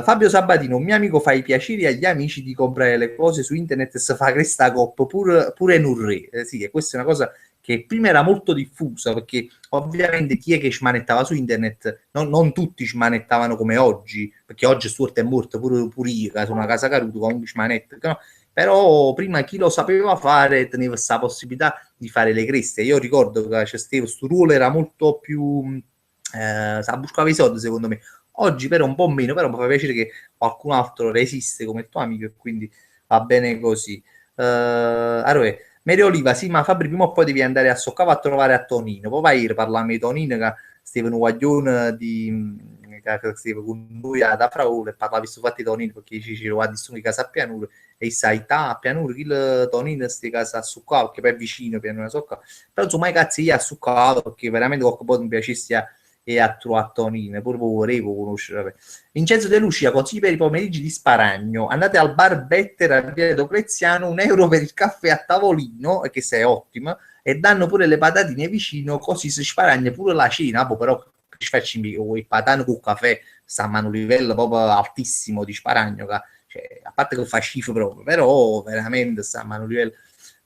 Fabio Sabatino: un mio amico fa i piaceri agli amici di comprare le cose su internet e si fa questa coppa pure in un re. Sì, e questa è una cosa che prima era molto diffusa, perché ovviamente chi è che smanettava su internet, non tutti smanettavano come oggi, perché oggi è morto, pure io, che sono una casa caruta, comunque smanetto, no? Però prima chi lo sapeva fare teneva questa possibilità di fare le creste. Io ricordo che c'è questo ruolo era molto più sa buscava i soldi, secondo me. Oggi però un po' meno, però mi fa piacere che qualcun altro resiste come il tuo amico e quindi va bene così. Allora, Maria Oliva: sì, ma Fabri, prima o poi devi andare a Soccava a trovare a Tonino, poi vai a parlarmi di Tonino, che Stevano Guaglione che stava con noi ad Afraolo e parlava su fatti tonini perché ci guardi su di casa a pianura e sai a pianura il tonino sti casa a succato che poi è vicino pianura socca però insomma i cazzi io a succato perché veramente qualche po' mi piacesse e a trovare tonine pure volevo conoscere Vincenzo De Lucia consigli per i pomeriggi di Sparagno andate al bar Better a via Diocleziano €1 per il caffè a tavolino che sei ottima e danno pure le patatine vicino così si sparagna pure la cena però ci faccio i patani con caffè stanno a un livello proprio altissimo di sparagno cioè, a parte che fa schifo proprio però veramente stanno a un livello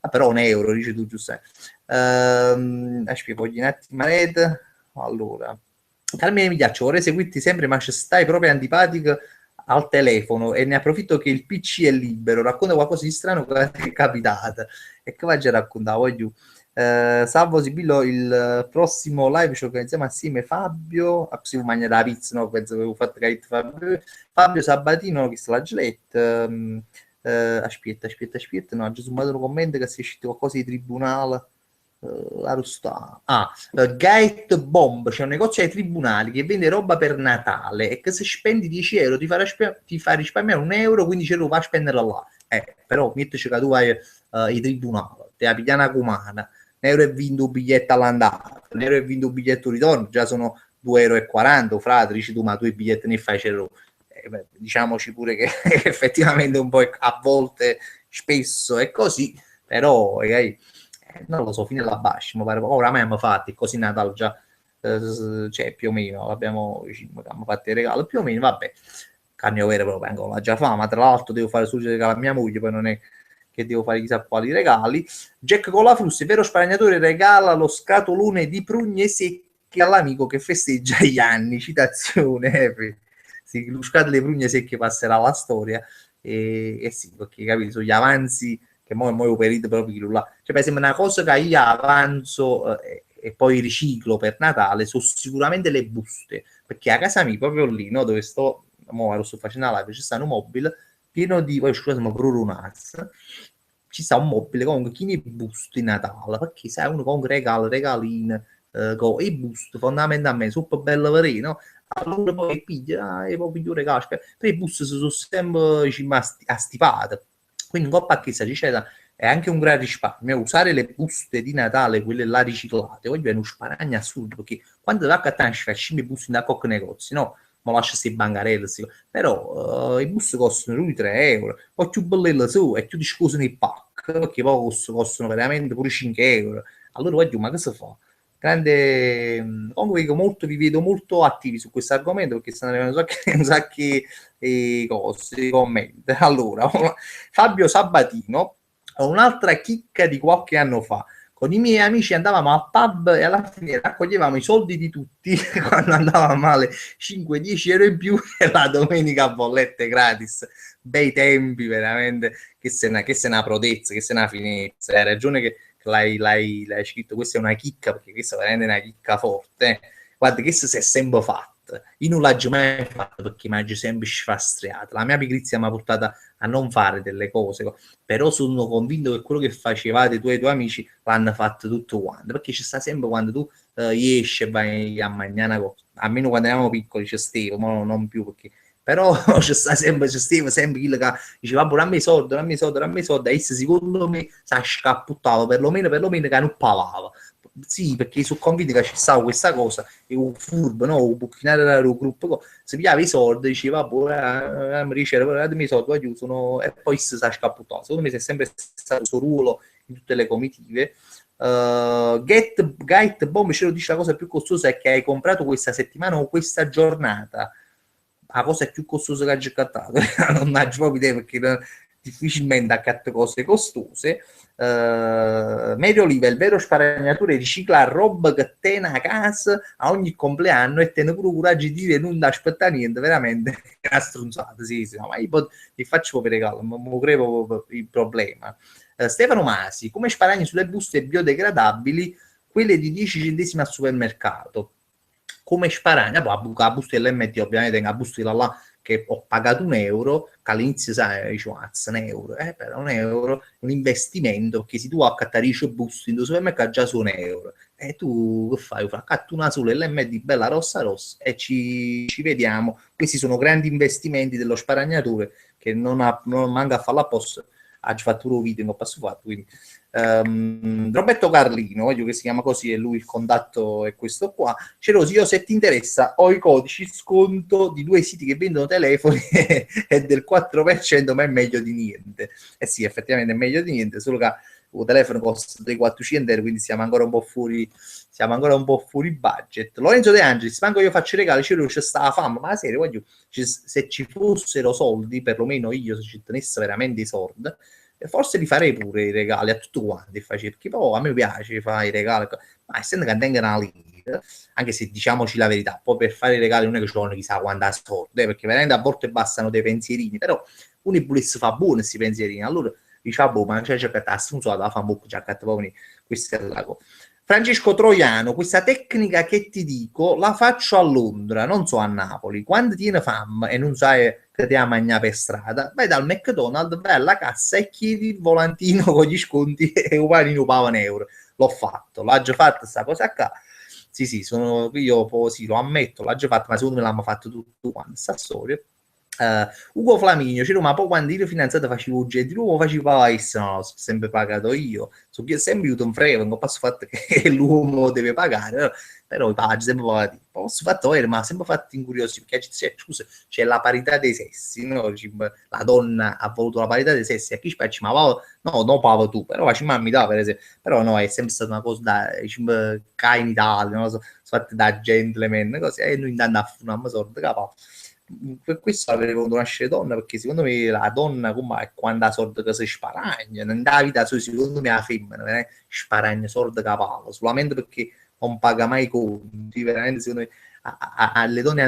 però €1 dice tu giusto aspetta poi un attimo allora Carmine Migliaccio vorrei seguirti sempre ma ci stai proprio antipatico al telefono e ne approfitto che il PC è libero racconta qualcosa di strano che è capitato e che vai a raccontare voglio salvo Sibillo il prossimo live ci organizziamo assieme Fabio a così mangia la pizza no? Penso che avevo fatto Fabio Sabatino che sta la Gillette aspetta no ha già summato un commento che si è uscito qualcosa di tribunale Gate Bomb c'è un negozio ai tribunali che vende roba per Natale e che se spendi €10 ti fa risparmiare €1 €15 va a spendere là però mettici che tu vai ai tribunali te la pigliana comana €1 e vinto un biglietto all'andata €1 e vinto un biglietto ritorno già sono €2,40 frate dici tu ma tu i biglietti ne fai c'ero diciamoci pure che effettivamente un po' a volte spesso è così però non lo so fino alla bascia mi pare oramai abbiamo fatti così Natale già cioè più o meno abbiamo fatto i regali più o meno vabbè cagno vero proprio ancora già fa ma tra l'altro devo fare solo regali a mia moglie poi non è che devo fare chissà quali regali Jack con la frusta il vero sparagnatore regala lo scatolone di prugne secche all'amico che festeggia gli anni citazione sì, lo scatole di prugne secche passerà alla storia e sì perché capito sono gli avanzi che mo è perito proprio là. Cioè, per esempio, una cosa che io avanzo e poi riciclo per Natale sono sicuramente le buste, perché a casa mia, proprio lì, no, dove sto, mo lo sto facendo la live, ci sta un mobile pieno di, poi scusate, ma Brunaz, ci sta un mobile comunque pieno di buste in Natale, perché sai, uno comunque regala, regaline, i buste fondamentalmente super bello verino, allora poi piglia e poi piglio regalo, per i buste sono sempre astipate quindi un coppa che si dice è anche un gran risparmio usare le buste di Natale quelle là riciclate poi viene un sparagno assurdo perché quando va a cattare ci facciamo i busti da cocco negozi no ma lascia queste bancarelle però i busti costano lui €3 poi più bellella su e più discuono il pack perché poi costano veramente pure €5 allora voglio ma che si fa comunque molto, vi vedo molto attivi su questo argomento perché stanno arrivando un sacco di cose, commenti. Allora, Fabio Sabatino, un'altra chicca di qualche anno fa. Con i miei amici andavamo al pub e alla fine raccoglievamo i soldi di tutti quando andava male 5-10 € in più e la domenica a bollette gratis. Bei tempi, veramente, che se una prodezza, che se una finezza. Hai ragione che l'hai scritto, questa è una chicca, perché questa è veramente una chicca forte. Guarda, questo si è sempre fatto. Io non l'ho mai fatto perché mi ha sempre sfastriato. La mia pigrizia mi ha portato a non fare delle cose, però sono convinto che quello che facevate tu e i tuoi amici l'hanno fatto tutto quanto, perché ci sta sempre quando tu esci e vai a mangiare una cosa. Almeno quando eravamo piccoli c'è Steve, ma non più perché però c'è sempre quello che diceva dammi i soldi e secondo me si scapputtava perlomeno che non pagava sì perché sono convinto che ci stava questa cosa e un furbo no un buchinare del gruppo si pigliava i soldi diceva mi riceve i soldi sono e poi si scapputtava secondo me si è sempre stato il suo ruolo in tutte le comitive Get Bomb ce lo dice la cosa più costosa è che hai comprato questa settimana o questa giornata la cosa è più costosa che ha giocato non ho proprio idea perché difficilmente accatto cose costose Medio Oliva il vero sparagnatore ricicla roba che tiene a casa a ogni compleanno e tiene pure coraggio di dire non da aspettare niente veramente è una stronzata sì, no, ma io ti faccio per regalo non credo il problema Stefano Masi come sparagni sulle buste biodegradabili quelle di 10 centesimi al supermercato come sparagna, poi la busta dell'MT ovviamente una busta là che ho pagato €1, che all'inizio sai, dicevo, mazza, €1, però €1 è un investimento, perché se tu accattari i busti in due supermercati già sono €1, e tu che fai? Accatto una sola LMD bella rossa rossa e ci vediamo. Questi sono grandi investimenti dello sparagnatore che non manca a farla apposta. Ha fatto un video, non posso fare, quindi Roberto Carlino, voglio che si chiama così, e lui il contatto è questo qua. Cerosi, io se ti interessa ho i codici sconto di 2 siti che vendono telefoni è del 4%, ma è meglio di niente. Eh sì, effettivamente è meglio di niente, solo che il telefono costa 300-400 euro, quindi siamo ancora un po' fuori budget. Lorenzo De Angelis, manco io faccio i regali, c'è sta la fama, ma la serie, se ci fossero soldi, perlomeno io, se ci tenesse veramente i soldi, forse li farei pure i regali a tutti quanti, perché poi a me piace fare i regali, ma essendo che tengono una lira, anche se diciamoci la verità, poi per fare i regali non è che ci vogliono chissà quanta soldi, perché veramente a volte bastano dei pensierini, però uno volesse fa buono questi pensierini, allora diciamo, boh, ma c'è che assunto la fa un po' già questa è la cosa. Francesco Troiano, questa tecnica che ti dico la faccio a Londra, non so a Napoli. Quando tiene fame e non sai che ti ha mangiato per strada, vai dal McDonald's, vai alla cassa e chiedi il volantino con gli sconti e un panino pava €1. L'ho fatto, l'ho già fatta questa cosa qua. Sì, sì, sì, lo ammetto, l'ho già fatto, ma secondo me l'hanno fatto tutto quanto, sta storia. Ugo Flaminio, c'era ma poi quando io fidanzato facevo il gentiluomo faceva essere, no, sono sempre pagato io, so che è sempre io un frego, non posso fatto che l'uomo deve pagare, però i paghi sempre pagati, posso fatto vedere, ma sempre fatto incuriosire, perché scusa, c'è la parità dei sessi, no? La donna ha voluto la parità dei sessi, a chi spacci, ma no, non pago tu, però faccio mamma da per esempio, però no, è sempre stata una cosa da, ca in Italia, no? Sono fatte da gentleman, così, e noi intanto a una sorta capo. Per questo avrei voluto nascere donna, perché secondo me la donna come è quando ha sorda che si sparagna, non dà vita secondo me la femmina sparagna sorda capalo, solamente perché non paga mai i conti, veramente secondo me le donne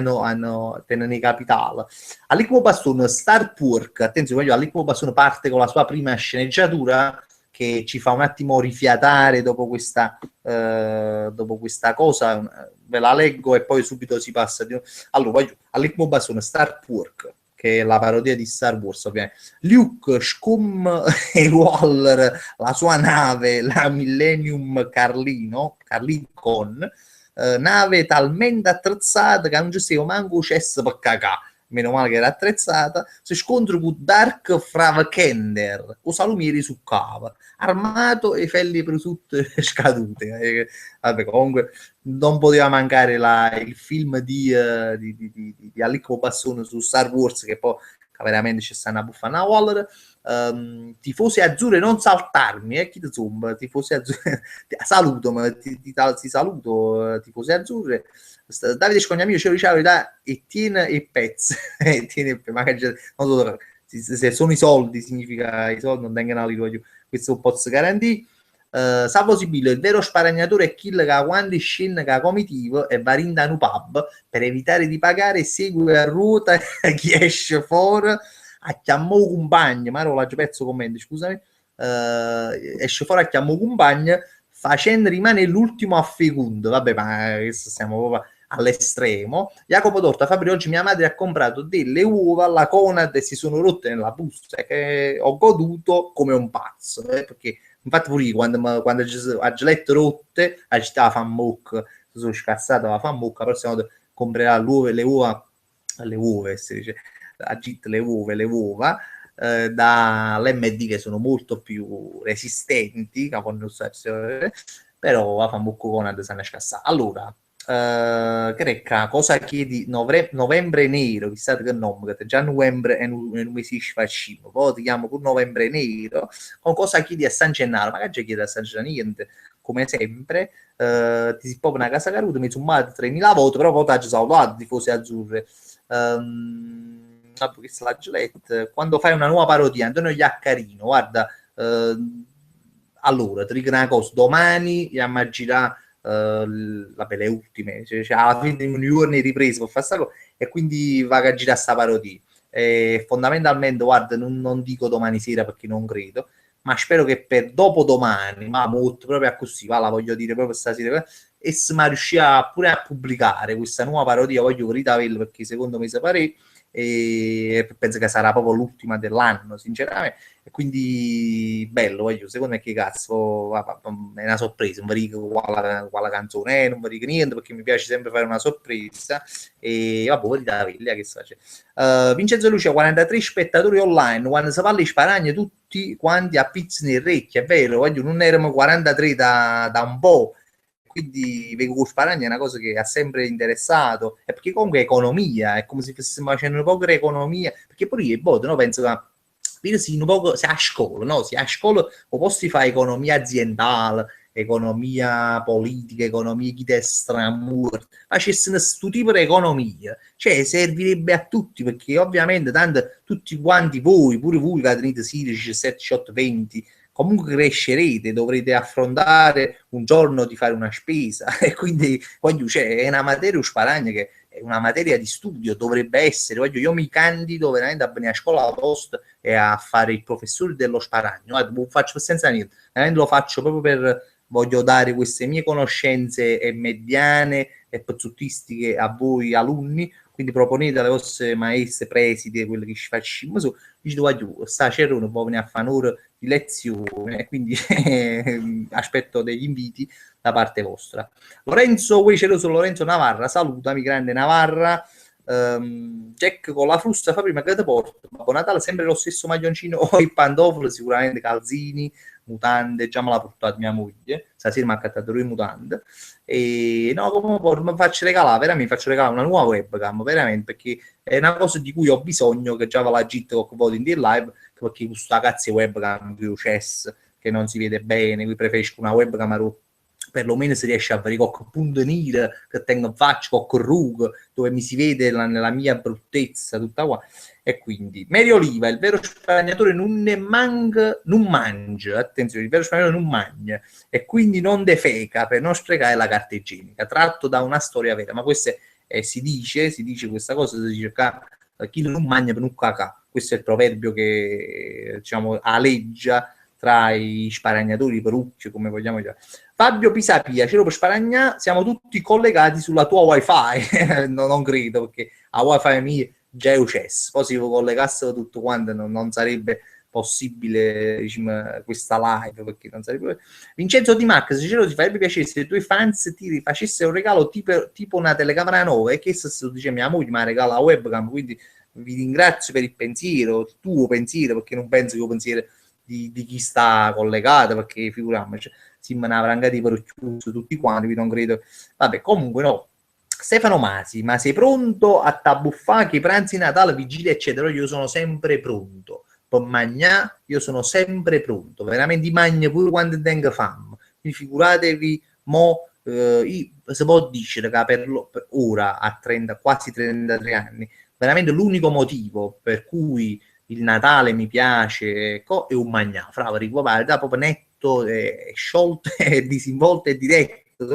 tengono i capitali. All'Iquo Bastone Star Pork, attenzione, all'Iquo Bastone parte con la sua prima sceneggiatura che ci fa un attimo rifiatare dopo questa cosa, ve la leggo e poi subito si passa di... Allora, all'Iquo Bastone Star Pork, che è la parodia di Star Wars, ovviamente. Luke, Scum e Waller, la sua nave, la Millennium Carlincon, nave talmente attrezzata che non ci sia manco cesso per cacà. Meno male che era attrezzata. Si scontra con Dark Fravkender, o salumieri su cava, armato e felli prosciutte scadute. Vabbè, comunque non poteva mancare il film di Alicco Bassone su Star Wars, che poi veramente ci stanno a buffare una Waller. Tifosi azzurri, non saltarmi, chi ti zumba, tifosi azzurri, saluto, ti saluto, tifosi azzurri. Davide Scognamio ci diceva la Etienne e Pez, magari non so, se sono i soldi, significa i soldi non tengono a lì, questo posso garantire. Salvo Sibilo, il vero sparagnatore è chi che quando scende che comitivo e va in un pub per evitare di pagare, segue a ruota chi esce fuori a chiamare un compagno, ma non l'ho pezzo commenti, scusami, esce fuori a chiamare un compagno facendo rimanere l'ultimo a fecondo, vabbè, ma adesso siamo proprio all'estremo. Jacopo Torta, Fabri, oggi mia madre ha comprato delle uova alla Conad e si sono rotte nella busta, che ho goduto come un pazzo, perché infatti pure io, quando ha letto rotte, la città la fa mucca, sono scazzato, la fa mucca, la prossima volta comprerà le uova, si dice, le uova, dall'MD che sono molto più resistenti, però la fa mucca con la scassata. Allora, Grecca, cosa chiedi? Novembre nero, chissà che nome, che già novembre è un mese facciamo, poi ti chiamo con novembre nero, con cosa chiedi a San Gennaro? Magari già chiedi a San Gennaro niente, come sempre, ti si proprio una casa caruta, mi sono 3.000 voti, però votaggi salvato, tifosi azzurri. Questa la Gillette, quando fai una nuova parodia, Antonio Iaccarino, guarda, allora, ti dico una cosa, domani girare vabbè, le ultime, cioè, alla fine di un giorno ripreso per fare sta cosa, e quindi va a girare sta parodia. Fondamentalmente, guarda, non dico domani sera perché non credo, ma spero che per dopodomani, ma molto proprio a così, va, la voglio dire proprio stasera, e se mi riuscirà pure a pubblicare questa nuova parodia, voglio ritaverla perché secondo me si pare, e penso che sarà proprio l'ultima dell'anno, sinceramente. E quindi bello, voglio, secondo me che cazzo, è una sorpresa, non vi dico quale canzone è, non vi dico niente perché mi piace sempre fare una sorpresa e vabbè, voi da veglia che sta Vincenzo Lucia, 43 spettatori online, quando si parla di Sparagne tutti quanti appizzano il orecchio, è vero, voglio, non erano 43 da un po', quindi vedo che Sparagne è una cosa che ha sempre interessato, e perché comunque è economia, è come se stessimo facendo un po' di economia, perché pure io, boh, no, penso che sì, un po' se a scuola, no? Se a scuola o posso fare economia aziendale, economia politica, economia chi destra, facessero questo tipo di economia, cioè servirebbe a tutti, perché ovviamente tanto tutti quanti voi, pure voi che tenete 16, 17, 18, 20, comunque crescerete, dovrete affrontare un giorno di fare una spesa e quindi voglio, cioè, è una materia sparagna che è una materia di studio, dovrebbe essere, voglio, io mi candido veramente a venire a scuola post e a fare il professore dello sparagno, lo faccio senza niente, veramente lo faccio proprio per, voglio dare queste mie conoscenze mediane e pazzuttistiche a voi alunni, quindi proponete alle vostre maestre presidi, quelle che ci facciamo su, dice voglio, sta Cerone può venire a fare un'ora di lezione, e quindi aspetto degli inviti da parte vostra. Lorenzo, voi celoso Lorenzo Navarra, salutami, grande Navarra. Jack con la frusta fa prima che te porto. Babbo Natale sempre lo stesso maglioncino o il pantofolo, sicuramente calzini, mutande, già me l'ha portato mia moglie, stasera mi ha accattato due mutande e no, come mi faccio regalare, veramente mi faccio regalare una nuova webcam, veramente, perché è una cosa di cui ho bisogno, che già ve la gitto con voi in live, perché questa cazzo webcam che CES, che non si vede bene, qui preferisco una webcam perlomeno si riesce a vedere qualche punto nero che tengo in faccia, qualche ruga, dove mi si vede nella mia bruttezza, tutta qua. E quindi Mario Oliva, il vero sparagnatore non mangia, attenzione, il vero sparagnatore non mangia e quindi non defeca per non sprecare la carta igienica, tratto da una storia vera, ma questo si dice questa cosa, si dice chi non mangia per non cacà, questo è il proverbio che diciamo aleggia tra i sparagnatori, i perucci, come vogliamo dire. Fabio Pisapia, Ciro per Sparagnà, siamo tutti collegati sulla tua wifi, non credo, perché a wifi mia già è uccesso, poi se io collegassero tutto quanto non sarebbe possibile, diciamo, questa live, perché non sarebbe. Vincenzo Di Max, Ciro, ti farebbe piacere se i tuoi fans ti facessero un regalo tipo una telecamera nuova, e che se dice mia moglie mi regala la webcam, quindi vi ringrazio per il pensiero, il tuo pensiero, perché non penso che io pensiero di chi sta collegato, perché figuriamoci, si me ne avranno per chiuso tutti quanti, non credo. Vabbè, comunque no. Stefano Masi, ma sei pronto a tabuffare che i pranzi Natale, vigilia, eccetera? Io sono sempre pronto. Per mangiare, io sono sempre pronto. Veramente magno pure quando tengo fame. Quindi figuratevi, mo, si può dire che per ora, a 30, quasi 33 anni, veramente l'unico motivo per cui il Natale mi piace è un magnà, fra da proprio netto, sciolto, disinvolto e diretto,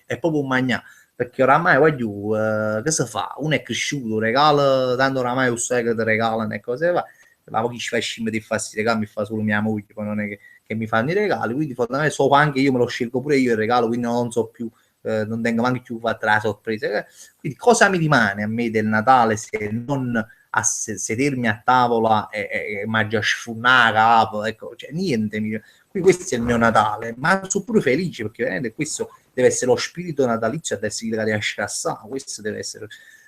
è proprio un magnà, perché oramai voglio, che si fa? Uno è cresciuto, regala, tanto oramai lo sai che ti regalano e cose va, ma chi ci fa scima di farsi regali, mi fa solo mia moglie, poi non è che mi fanno i regali, quindi fondamentalmente so anche io, me lo scelgo pure io il regalo, quindi non so più, non tengo neanche più fatta la sorpresa, quindi cosa mi rimane a me del Natale se non a sedermi a tavola e mangiare sfunnare capo, ecco, cioè niente, quindi questo è il mio Natale, ma sono pure felice perché veramente questo deve essere lo spirito natalizio, ad essere che riesce a sa, questo deve essere.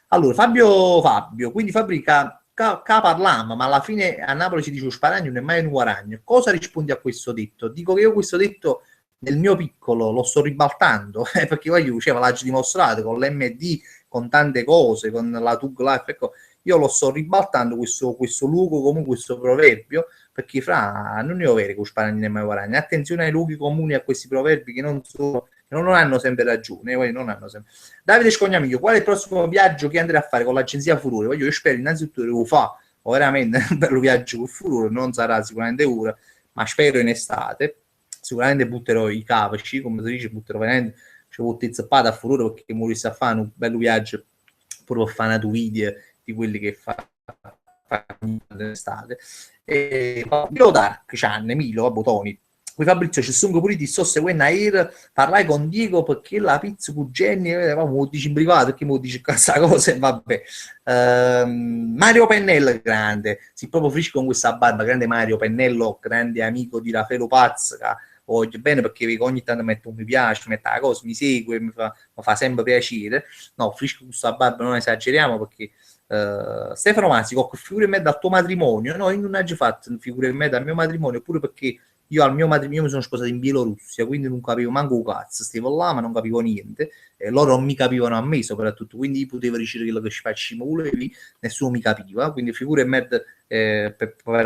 Allora, Fabio, quindi Fabbrica parliamo, ma alla fine a Napoli si dice sparagno non è mai un guaragno. Cosa rispondi a questo detto? Dico che io questo detto nel mio piccolo lo sto ribaltando, perché voglio, cioè, l'ho dimostrato con l'MD, con tante cose, con la Tug Life, ecco, io lo sto ribaltando questo luogo comunque questo proverbio, perché fra non è vero che sparagno non è mai guaragno. Attenzione ai luoghi comuni, a questi proverbi che non hanno sempre ragione, non hanno sempre. Davide Scognamiglio, qual è il prossimo viaggio che andrei a fare con l'agenzia Furore? Io spero innanzitutto che lo fa, veramente un bello viaggio con Furore, non sarà sicuramente ora, ma spero in estate. Sicuramente butterò i capaci, come si dice, butterò veramente, ci ho zappata a Furore perché morisse a fare un bello viaggio pure per fare una video di quelli che fa l'estate. E Milo Dark, Milo a Botoni, poi Fabrizio ci sono pure ti sto seguendo a ieri, parlai con Diego perché la pizza con Jenny, ma mo dici in privato, perché mo dici questa cosa, e vabbè. Mario Pennello grande, si proprio frisco con questa barba, grande Mario Pennello, grande amico di Raffaello Pazza, che voglio bene perché ogni tanto metto un mi piace, metto la cosa, mi segue, mi fa sempre piacere. No, frisco con questa barba, non esageriamo perché Stefano Mazzi, con figure in me dal tuo matrimonio, no, io non ho già fatto figure in me dal mio matrimonio, pure perché io al mio matrimonio mi sono sposato in Bielorussia, quindi non capivo manco un cazzo, stavo là ma non capivo niente, e loro non mi capivano a me soprattutto, quindi io potevo dicere quello che ci facciamo volevi, nessuno mi capiva, quindi figure in me per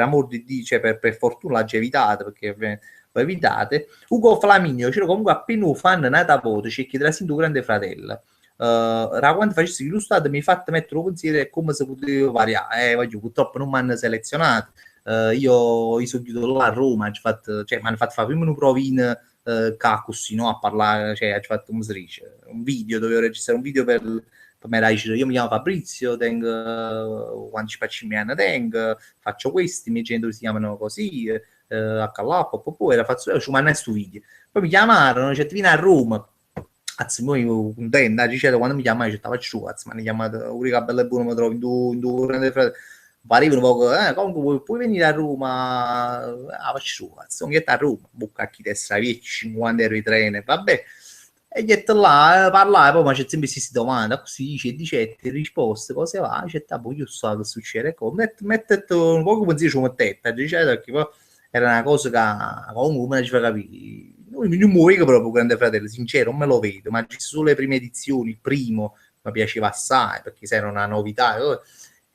amor di Dio, cioè per fortuna l'ho evitata, perché lo evitate. Ugo Flaminio, c'era comunque appena un fan nata a voce, c'è chi era sinto grande fratello. Quando facessi lo stato mi ha fatto mettere un consiglio come se potevo variare, purtroppo non mi hanno selezionato. Io sono chiuso là a Roma, cioè, mi hanno fatto fare prima un provino così, no? A parlare, cioè, ho fatto come si dice, un video, dovevo registrare un video per me io mi chiamo Fabrizio, tengo quanti spacci mi hanno, tengo, faccio questi, i miei genitori si chiamano così, a Callappo, poi era fatto, ci mandano questo video. Poi mi chiamarono, cioè, ti vieni a Roma, anzi, poi contenta, dicevo, quando mi chiamai, dicevo, faccio cazzo, mi hanno chiamato, uri che bello e buono, mi trovo in due grande fratello. Pareva un po', comunque puoi venire a Roma, faccio cazzo, non a Roma, bucca chi destra, 50 euro di treno, vabbè. E gli detto là, parlare, poi ma c'è sempre queste domande, così dice, risposte, cose va, c'è poi io so che succede, mettete un po' come si come tetta, dice, perché poi era una cosa che comunque me la ci fa capire. Non muoio proprio Grande Fratello, sincero, non me lo vedo, ma ci sono le prime edizioni, il primo mi piaceva assai, perché se era una novità,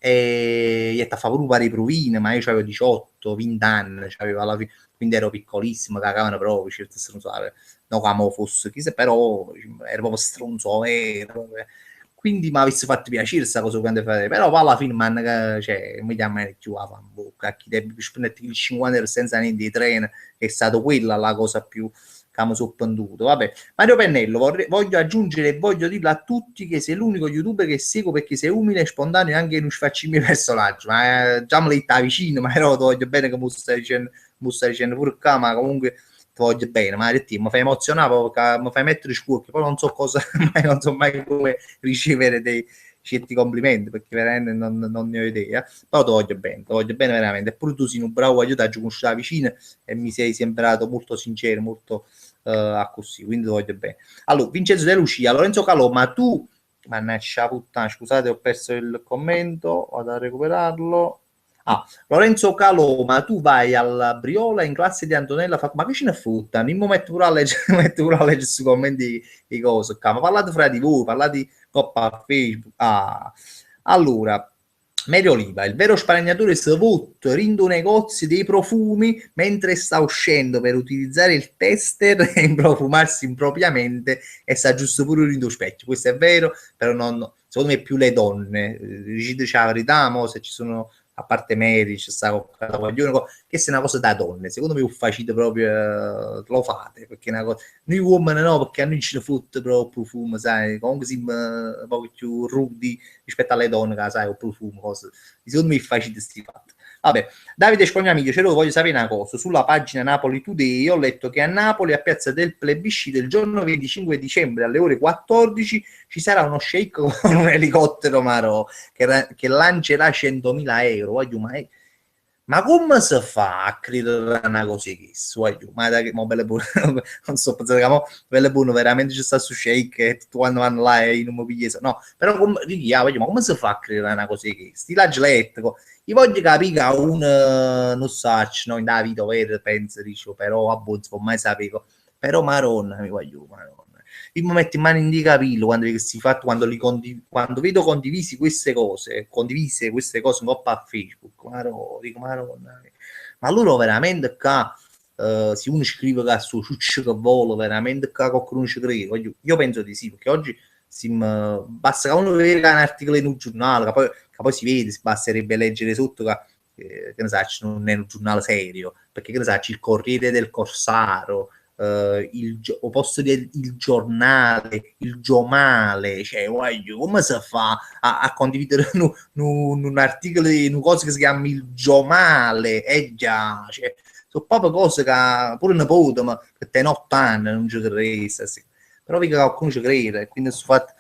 e gli ha fatto pure varie provine, ma io avevo 18, 20 anni, alla fine, quindi ero piccolissimo, cagavano proprio, certo, non so, no, come fosse, chissà, però ero proprio stronzo, quindi mi avesse fatto piacere questa cosa quando fate, però poi alla fine cioè, mi chiamano più a fan bocca, a chi deve spendere il 50 euro senza niente di treno, è stata quella la cosa più che mi sono penduto. Vabbè, Mario Pennello, voglio aggiungere e voglio dirlo a tutti che sei l'unico youtuber che seguo perché sei umile e spontaneo anche in un sfaccimi personaggio, ma già me l'hai vicino, ma però ti voglio bene che mi stai dicendo pure qua, ma comunque ti voglio bene, ma mi fai emozionare, mi fai mettere scurchi, poi non so cosa, non so mai come ricevere dei certi complimenti, perché veramente non ne ho idea, però ti voglio bene veramente, eppure tu sei un bravo aiutato, ci conosciuto da vicino e mi sei sembrato molto sincero, molto a così, quindi ti voglio bene. Allora, Vincenzo De Lucia, Lorenzo Calò, ma tu, mannaggia puttana, scusate, ho perso il commento, vado a recuperarlo. Ah, Lorenzo Calò, ma tu vai alla Briola in classe di Antonella, ma che ce ne frutta? Non mi metto pure a leggere, metto pure a leggere sui commenti di cose, ma parlate fra di voi, parlate di coppa a Facebook. Ah. Allora, Mario Oliva, il vero sparagnatore svotto, rindo negozi dei profumi mentre sta uscendo per utilizzare il tester e profumarsi impropriamente e sa giusto pure rindo specchio. Questo è vero, però secondo me più le donne, diciamo la verità, mo, se ci sono a parte Medici, che sia una cosa da donne, secondo me un facile proprio lo fate, perché è una cosa, noi uomini no, perché a noi ci fotte proprio profumo, sai, comunque siamo un po' più rudi rispetto alle donne, che sai, o profumo, cose, secondo me è facile sti fatti. Vabbè, Davide Scognamiglio, voglio sapere una cosa, sulla pagina Napoli Today ho letto che a Napoli, a Piazza del Plebiscito, il giorno 25 dicembre alle ore 14 ci sarà uno shake con un elicottero Marò che lancerà 100.000 euro. Ma come si fa a credere a una cosa che ma da che belle buone, non so pensare che belle buone veramente ci sta su shake e tutto quando vanno là e non mi pigliese no però ma come si fa a credere a una cosa che sti la geletta io voglio capire che un non so no in Davide vero penso dice però a buon mai sapevo però maronna mi voglio maronna io mi metto in mano in di capello quando vedo condivise queste cose in coppa a Facebook, ma loro veramente qua se uno scrive che ha suo ciuccio che volo veramente qua qualcuno ci crede, io penso di sì, perché oggi basta che uno veda un articolo in un giornale, che poi si vede, basterebbe leggere sotto che ne sai, non è un giornale serio, perché che ne sai, il Corriere del Corsaro, o posso dire il giornale, il giomale, cioè come si fa a condividere un articolo in una cosa che si chiama il giomale? Già, cioè, sono proprio cose che pure un nipote, ma che te 8 anni non ci crede, sì. Però vedo che qualcuno ci crede, quindi su fatto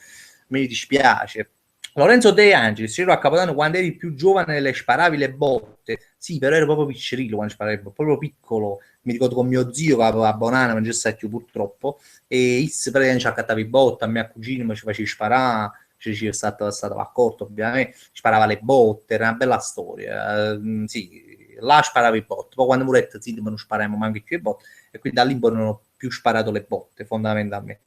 mi dispiace. Lorenzo De Angelis, io a Capodanno quando eri più giovane le sparavi le botte, sì, però ero proprio piccerino quando sparavi, proprio piccolo, mi ricordo con mio zio che aveva banana, ma non c'è più purtroppo, e Is praticamente ci accattavi botte, a mia cugina mi ci facevi sparare, ci è stato accorto ovviamente, sparava le botte, era una bella storia, sì, là sparavi botte, poi quando morette sì, non spariamo manco più le botte, e quindi da lì non ho più sparato le botte, fondamentalmente.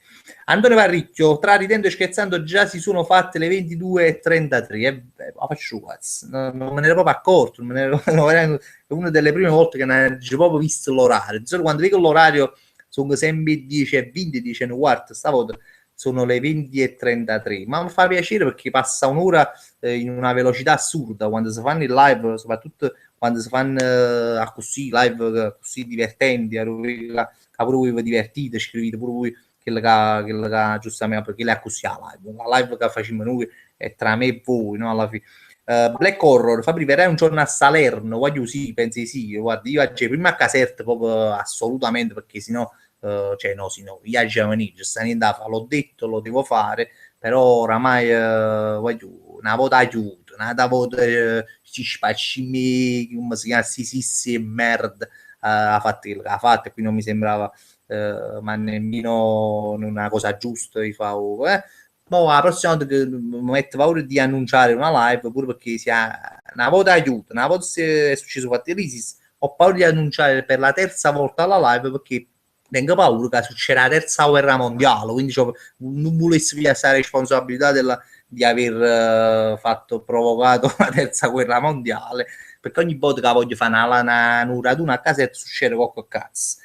Antonio Varricchio, tra ridendo e scherzando già si sono fatte le 22:33, e ma faccio cazzo, non me ne ero proprio accorto, non me ne ero, no, era una delle prime volte che non avevo proprio visto l'orario, solo quando vedo l'orario sono sempre 10:20, 10:15, stavolta sono le 20:33, ma mi fa piacere perché passa un'ora in una velocità assurda quando si fanno il live, soprattutto quando si fanno così live così divertenti, pure voi vi divertite, scrivete pure voi che giustamente perché lei è così la live che facciamo noi è tra me e voi, no? Alla fine. Black Horror, Fabri, verrai un giorno a Salerno, voglio sì, pensi sì, guarda, io oggi prima a Caserta proprio assolutamente perché sennò cioè no, io oggi a venire, sta niente da fare, l'ho detto, lo devo fare, però oramai voglio una volta aiuto, una volta si spacci come si chiama, sì, merda, ha fatto il che ha fatto e qui non mi sembrava ma nemmeno una cosa giusta di fa boh, la prossima volta che mi metto paura di annunciare una live pure perché si ha una volta aiuto, una volta è successo fatto l'ISIS ho paura di annunciare per la terza volta la live perché tengo paura che succeda la terza guerra mondiale quindi non volessi via questa responsabilità di aver fatto provocato la terza guerra mondiale perché ogni volta che voglio fare una raduna a casa succede qualche cazzo.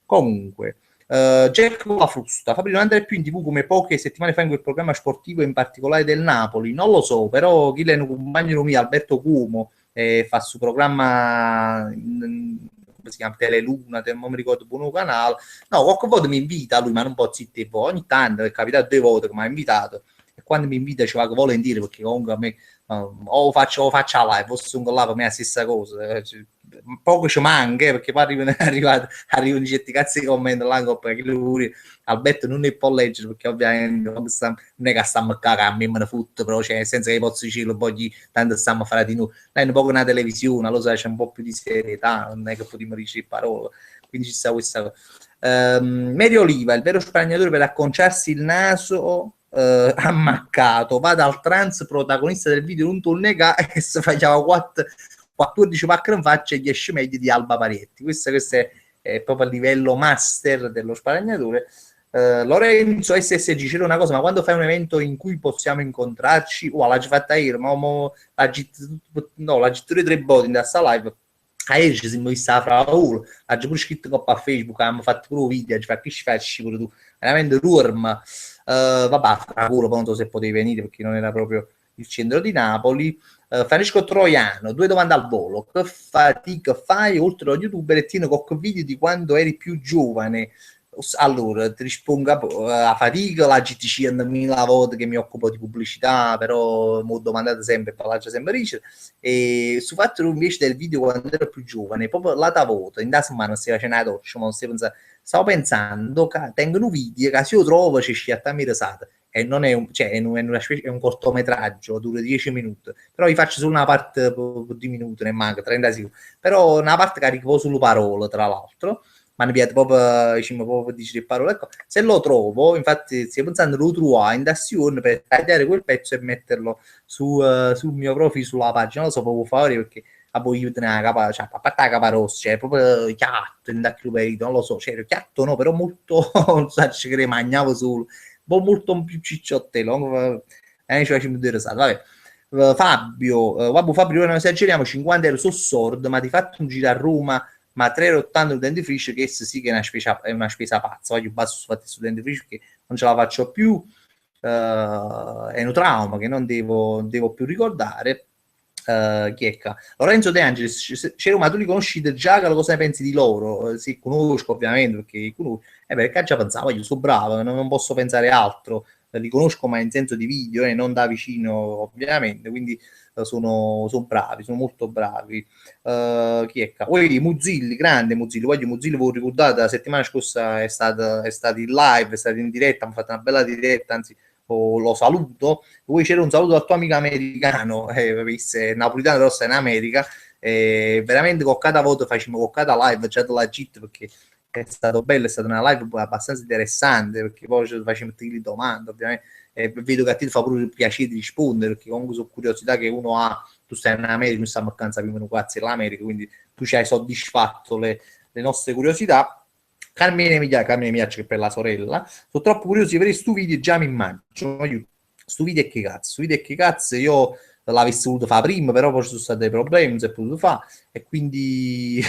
Comunque, Jack la frusta. Fabio, non andare più in TV come poche settimane fa in quel programma sportivo, in particolare del Napoli. Non lo so, però chi è un compagno mio, Alberto Cuomo, fa il suo programma, come si chiama, Teleluna, non mi ricordo buon canale. No, qualche volta mi invita lui, ma non può zittire. Ogni tanto è capitato 2 volte che mi ha invitato. E quando mi invita ci vado volentieri, perché comunque a me o faccio la live, fosse un là per me è la stessa cosa. Poco ci manca perché poi arrivano certi cazzi di commenti là perché lui Alberto non ne può leggere perché ovviamente non è che stiamo a cagare a me me ne fotte però cioè, senza che posso dirlo poi tanto stiamo a fare di noi lei è un po' una televisione lo sai c'è un po' più di serietà non è che potremmo dire parole quindi ci sta questa cosa Medio Oliva il vero spagnatore per acconciarsi il naso ammaccato va dal trans protagonista del video non tu nega e si faceva 14 pacche in faccia e 10 medie di Alba Parietti. Questo è proprio a livello master dello sparagnatore. Lorenzo SSG c'era una cosa, ma quando fai un evento in cui possiamo incontrarci, l'ha già fatta ieri, ma la gittura 3 boti in questa live. A ieri ci siamo visti fra uno, ha già pure scritto a Facebook, abbiamo fatto pure un video, ci fa che ci facci pure tu, veramente Rurm. Vabbè, fra culo, poi non so se potevi venire perché non era proprio il centro di Napoli. Francesco Troiano, 2 domande al volo. Che fatica fai oltre allo youtuber e tieni qualche video di quando eri più giovane? Allora, ti rispondo a fatica, la GTC mille volte che mi occupo di pubblicità, però mi ho domandato sempre, parlato sempre Richard, e su fatto invece del video quando ero più giovane, proprio la volta, in da settimana si faceva una doccia, ma stavo pensando che tengono video che se io trovo ci sciatta a mirasata e non è un, cioè, è un cortometraggio, dura 10 minuti, però vi faccio solo una parte di minuti, ne manca 30 secondi, però una parte che arrivo sulle parole, tra l'altro, ma ne piace proprio, diciamo, proprio dire le parole, ecco, se lo trovo, infatti stiamo pensando lo trovare in azione per tagliare quel pezzo e metterlo sul mio profilo, sulla pagina, non lo so, proprio fare perché a voi io tenere la capa, cioè, a parte la capa rossa, cioè, proprio chiatto, in da non lo so, cioè, chiatto no, però molto, non so, ci che magnavo solo, molto più cicciottello, ci facciamo dire, vabbè. Fabio, non esageriamo, 50 euro su Sword, ma ti fatto un giro a Roma, ma 3,80 il dentifricio, che sì che è una spesa pazza, io basso su fatti su dentifricio che non ce la faccio più, è un trauma che non devo più ricordare. Chiecca. Lorenzo De Angelis, c'era ma tu li conosci già, cosa ne pensi di loro? Sì, conosco ovviamente perché conosco. Perché già pensavo, io sono bravo, non posso pensare altro. li conosco ma in senso di video e non da vicino ovviamente, quindi sono bravi, sono molto bravi. Chi è? Poi Muzzilli, grande Muzzilli, voglio Muzzilli, voi ricordate, la settimana scorsa è stato in live, è stato in diretta, hanno fatto una bella diretta, anzi lo saluto. Poi c'era un saluto al tuo amico americano, napolitano però sta in America, veramente coccata voto facciamo coccata live, c'è la cheat perché è stato bello, è stata una live abbastanza interessante perché poi ci facciamo tutte le domande ovviamente, vedo che a te fa pure piacere di rispondere perché comunque sono curiosità che uno ha, tu stai in America, noi stiamo a cansare più o meno quasi l'America, quindi tu ci hai soddisfatto le nostre curiosità. Carmine Migliaccio che per la sorella, sono troppo curioso di vedere stu video, già mi immagino, stu video e che cazzo, io l'avessi voluto fare prima, però poi ci sono stati dei problemi, non si è potuto fare, e quindi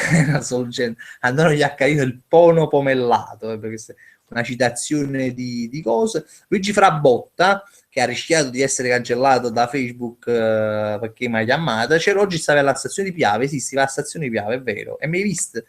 andranno gli a carino il pono pomellato, perché è una citazione di cose. Luigi Frabotta, che ha rischiato di essere cancellato da Facebook perché mi ha chiamata, c'era oggi stava alla stazione di Piave, esiste la stazione di Piave, è vero, e mi hai visto,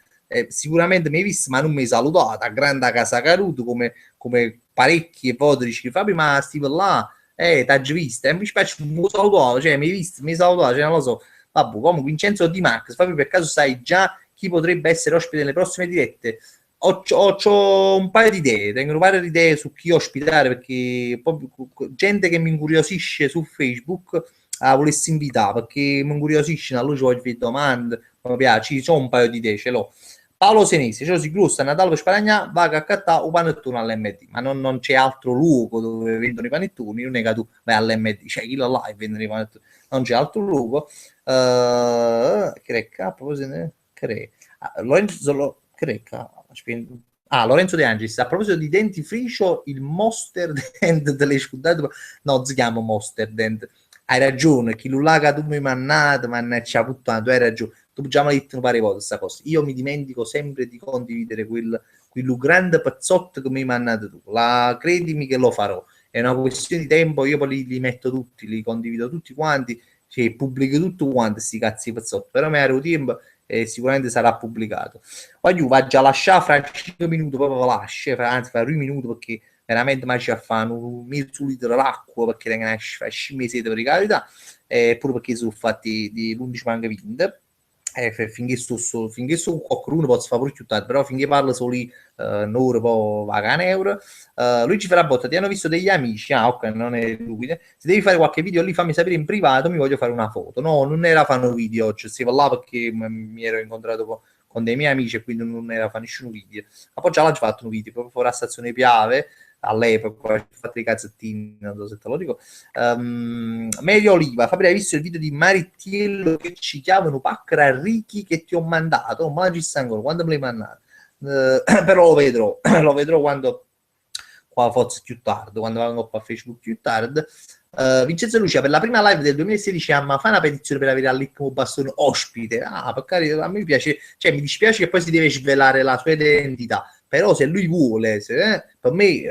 sicuramente mi hai visto, ma non mi hai salutato, a grande casa Caruto, come parecchi e voto dici, Fabio, ma Steve là, t'ha già visto, mi spiace, mi salutato, cioè, mi hai visto, mi hai salutato, cioè, non lo so, vabbè, comunque Vincenzo Di Max, Fabio, per caso sai già chi potrebbe essere ospite nelle prossime dirette? Ho un paio di idee, tengo un paio di idee su chi ospitare perché proprio gente che mi incuriosisce su Facebook volessi invitare perché mi incuriosisce, allora ci voglio fare domande, mi piace, ci sono un paio di idee, ce l'ho. Paolo Senesi, cioè si gusta Natale per Spagna, va a accattare un panettone all'MD, ma non c'è altro luogo dove vendono i panettoni, non è che tu vai all'MD, cioè chi là e vendono i panettoni, non c'è altro luogo. Crecca, a proposito, Lorenzo Crecca, Lorenzo De Angelis, a proposito di dentifricio, il Monster Dent delle scudate, no, si chiama Monster Dent, hai ragione, chi lo laga tu mi mannato, mannaggia puttana, tu hai ragione, tu già mi hai detto un paio di volte questa cosa, io mi dimentico sempre di condividere quel grande pazzotto che mi hai mandato tu, credimi che lo farò, è una questione di tempo, io poi li metto tutti, li condivido tutti quanti, cioè, pubblico tutto quanto, sti cazzi pazzotti, però mi ero tempo e sicuramente sarà pubblicato. Poi io va già lasciare fra 5 minuti, proprio lascia, anzi fra 2 minuti perché veramente mai ci a fare un mezzo litro d'acqua perché tengono a scimmie sete per carità, pure perché sono fatti di l'11 manca 20. Finché sto qualcuno posso fare pure più tardi, però finché parlo solo un'ora poi vaga un euro. Luigi Ferabotta, ti hanno visto degli amici? Ah, ok, non è lui. Se devi fare qualche video lì, fammi sapere in privato, mi voglio fare una foto. No, non era fare un video oggi, stavo là perché mi ero incontrato con dei miei amici e quindi non era fare nessun video. Ma poi già l'ho fatto un video proprio fuori a stazione Piave all'epoca, ho fatto i cazzettini, non so se te lo dico. Medio Oliva, Fabio, hai visto il video di Marittiello che ci chiamano Pacra Ricchi che ti ho mandato? Non me la gissa ancora, quando me l'hai mandato? Però lo vedrò quando qua forse più tardi, quando vengo a Facebook più tardi. Vincenzo Lucia, per la prima live del 2016 ma fa una petizione per avere all'Icmo Bastone ospite. Perché a me piace, cioè mi dispiace che poi si deve svelare la sua identità, però se lui vuole, per me,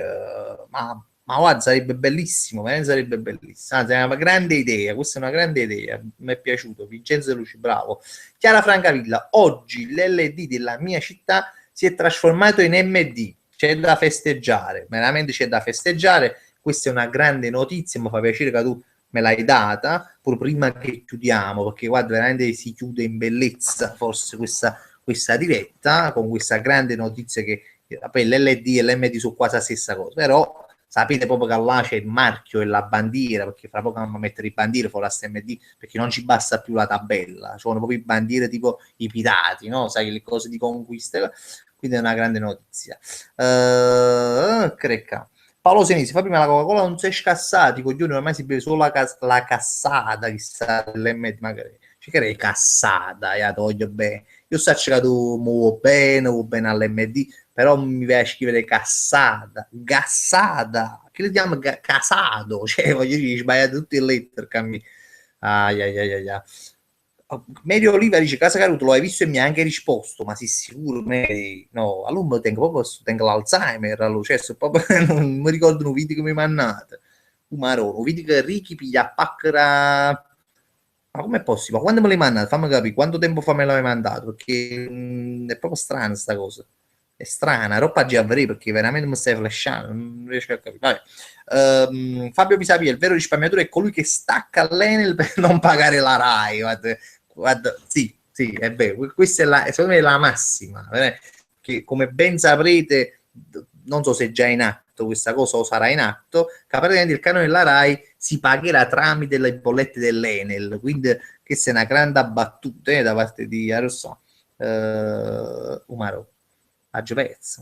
ma guarda, sarebbe bellissimo, sarebbe bellissimo. Anzi, è una grande idea, questa è una grande idea, mi è piaciuto. Vincenzo Luci, bravo. Chiara Francavilla, oggi l'LD della mia città si è trasformato in MD, c'è da festeggiare, veramente c'è da festeggiare. Questa è una grande notizia, mi fa piacere che tu me l'hai data, pur prima che chiudiamo, perché guarda, veramente si chiude in bellezza forse questa diretta, con questa grande notizia che poi l'LD e l'MD sono quasi la stessa cosa, però sapete proprio che là c'è il marchio e la bandiera, perché fra poco andiamo a mettere i bandiere fuori a MD, perché non ci basta più la tabella, ci sono proprio i bandiere tipo i pirati, no? Sai, le cose di conquista, quindi è una grande notizia. Crecca. Paolo Senesi, fa prima la Coca-Cola non si è scassati, coglioni, ormai si beve solo la cassata, chissà, l'MD magari. Ci crei cassata, ya toglio bene. Io sto cercando muovo bene all'MD, però mi piace scrivere cassata, gassata, che le chiamo casato, cioè voglio dire, sbagliate tutte le lettere, cammi. Medio Oliva dice Casa Caruto lo hai visto e mi ha anche risposto ma sei sicuro? No, allora tengo proprio l'Alzheimer allora, cioè, proprio, non mi ricordo un video che mi mandate un video che Ricky piglia a pacchera, ma com'è possibile? Quando me l'hai mandato? Fammi capire quanto tempo fa me l'hai mandato perché è proprio strana sta cosa. È strana, roba già avrei perché veramente mi stai flashando, non riesco a capire. Vabbè. Fabio Pisapia, il vero risparmiatore è colui che stacca l'Enel per non pagare la Rai. Guarda, guarda, sì, sì, è vero. Questa è secondo me è la massima. Che come ben saprete, non so se è già in atto questa cosa o sarà in atto, che praticamente il canone della Rai si pagherà tramite le bollette dell'Enel. Quindi questa è una grande battuta da parte di Arosso. Umaro. Pezzo,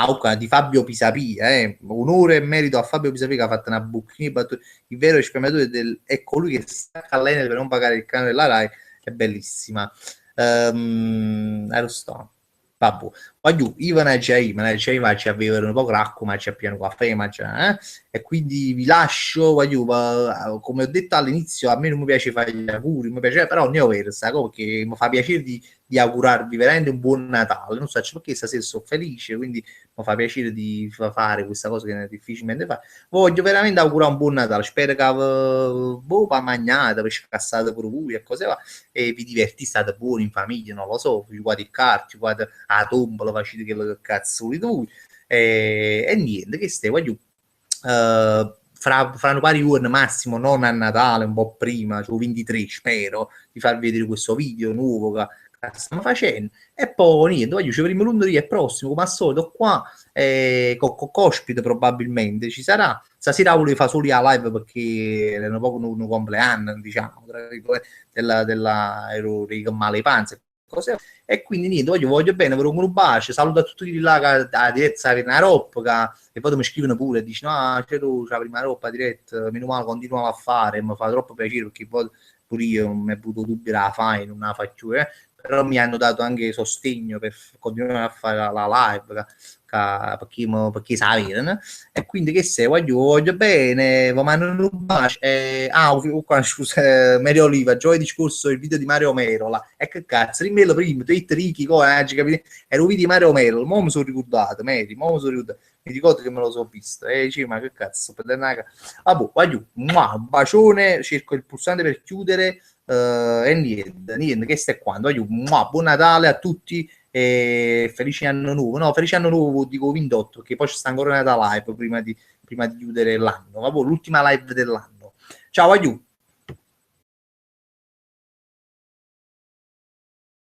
ok, di Fabio Pisapia, onore e merito a Fabio Pisapia che ha fatto una bucchina, il vero risparmiatore è colui che stacca l'Enel per non pagare il canone della Rai, è bellissima. Sto. Vabbè, voglio, io ne c'è, ma ci avevano un po' cracco, ma c'è pieno caffè, e quindi vi lascio, voglio, come ho detto all'inizio, a me non mi piace fare gli auguri, mi piace, però ne ho vero, perché mi fa piacere di augurarvi veramente un buon Natale. Non so perché stasera sono felice, quindi mi fa piacere di fare questa cosa che è difficilmente fa. Voglio veramente augurare un buon Natale. Spero che boh, mangiate, per scassate pure voi e cose va. E vi divertite, state buoni in famiglia, non lo so, giocate il calcio, giocate a tombola, facete che cazzo volete voi. E niente, che stai, voglio fra un paio di giorni massimo, non a Natale, un po' prima, cioè 23, spero di farvi vedere questo video nuovo che stiamo facendo. E poi niente, voglio, ci vedremo lunedì e prossimo, come al solito, qua con ospite probabilmente ci sarà. Stasera volevo fare solo la live perché era un po' un compleanno, diciamo, della ero male panze, cose. E quindi niente, voglio bene, vi un bacio, saluto a tutti quelli là che a diretta avete una roba, e poi mi scrivono pure e dicono, c'è tu, c'è la prima roba diretta, meno male, continuavo a fare, mi fa troppo piacere perché poi pure io mi ho avuto dubbi la fai, non la faccio, però mi hanno dato anche sostegno per continuare a fare la live, perché sapere, e quindi che sei, voglio bene, vi mando un bacio, scusa, Mario Oliva, giovedì scorso il video di Mario Merola, e che cazzo, rimmelo prima, tu ricchi, ero video di Mario Merola, mo mi sono ricordato, mi ricordo che me lo so visto, dicevo, ma che cazzo, vabbè, voglio, un bacione, cerco il pulsante per chiudere, e niente, che stai qua, voglio, buon Natale a tutti, e felice anno nuovo, no, felice anno nuovo dico 28, che poi ci sta ancora una live prima di chiudere l'anno, l'ultima live dell'anno. Ciao, aiuto.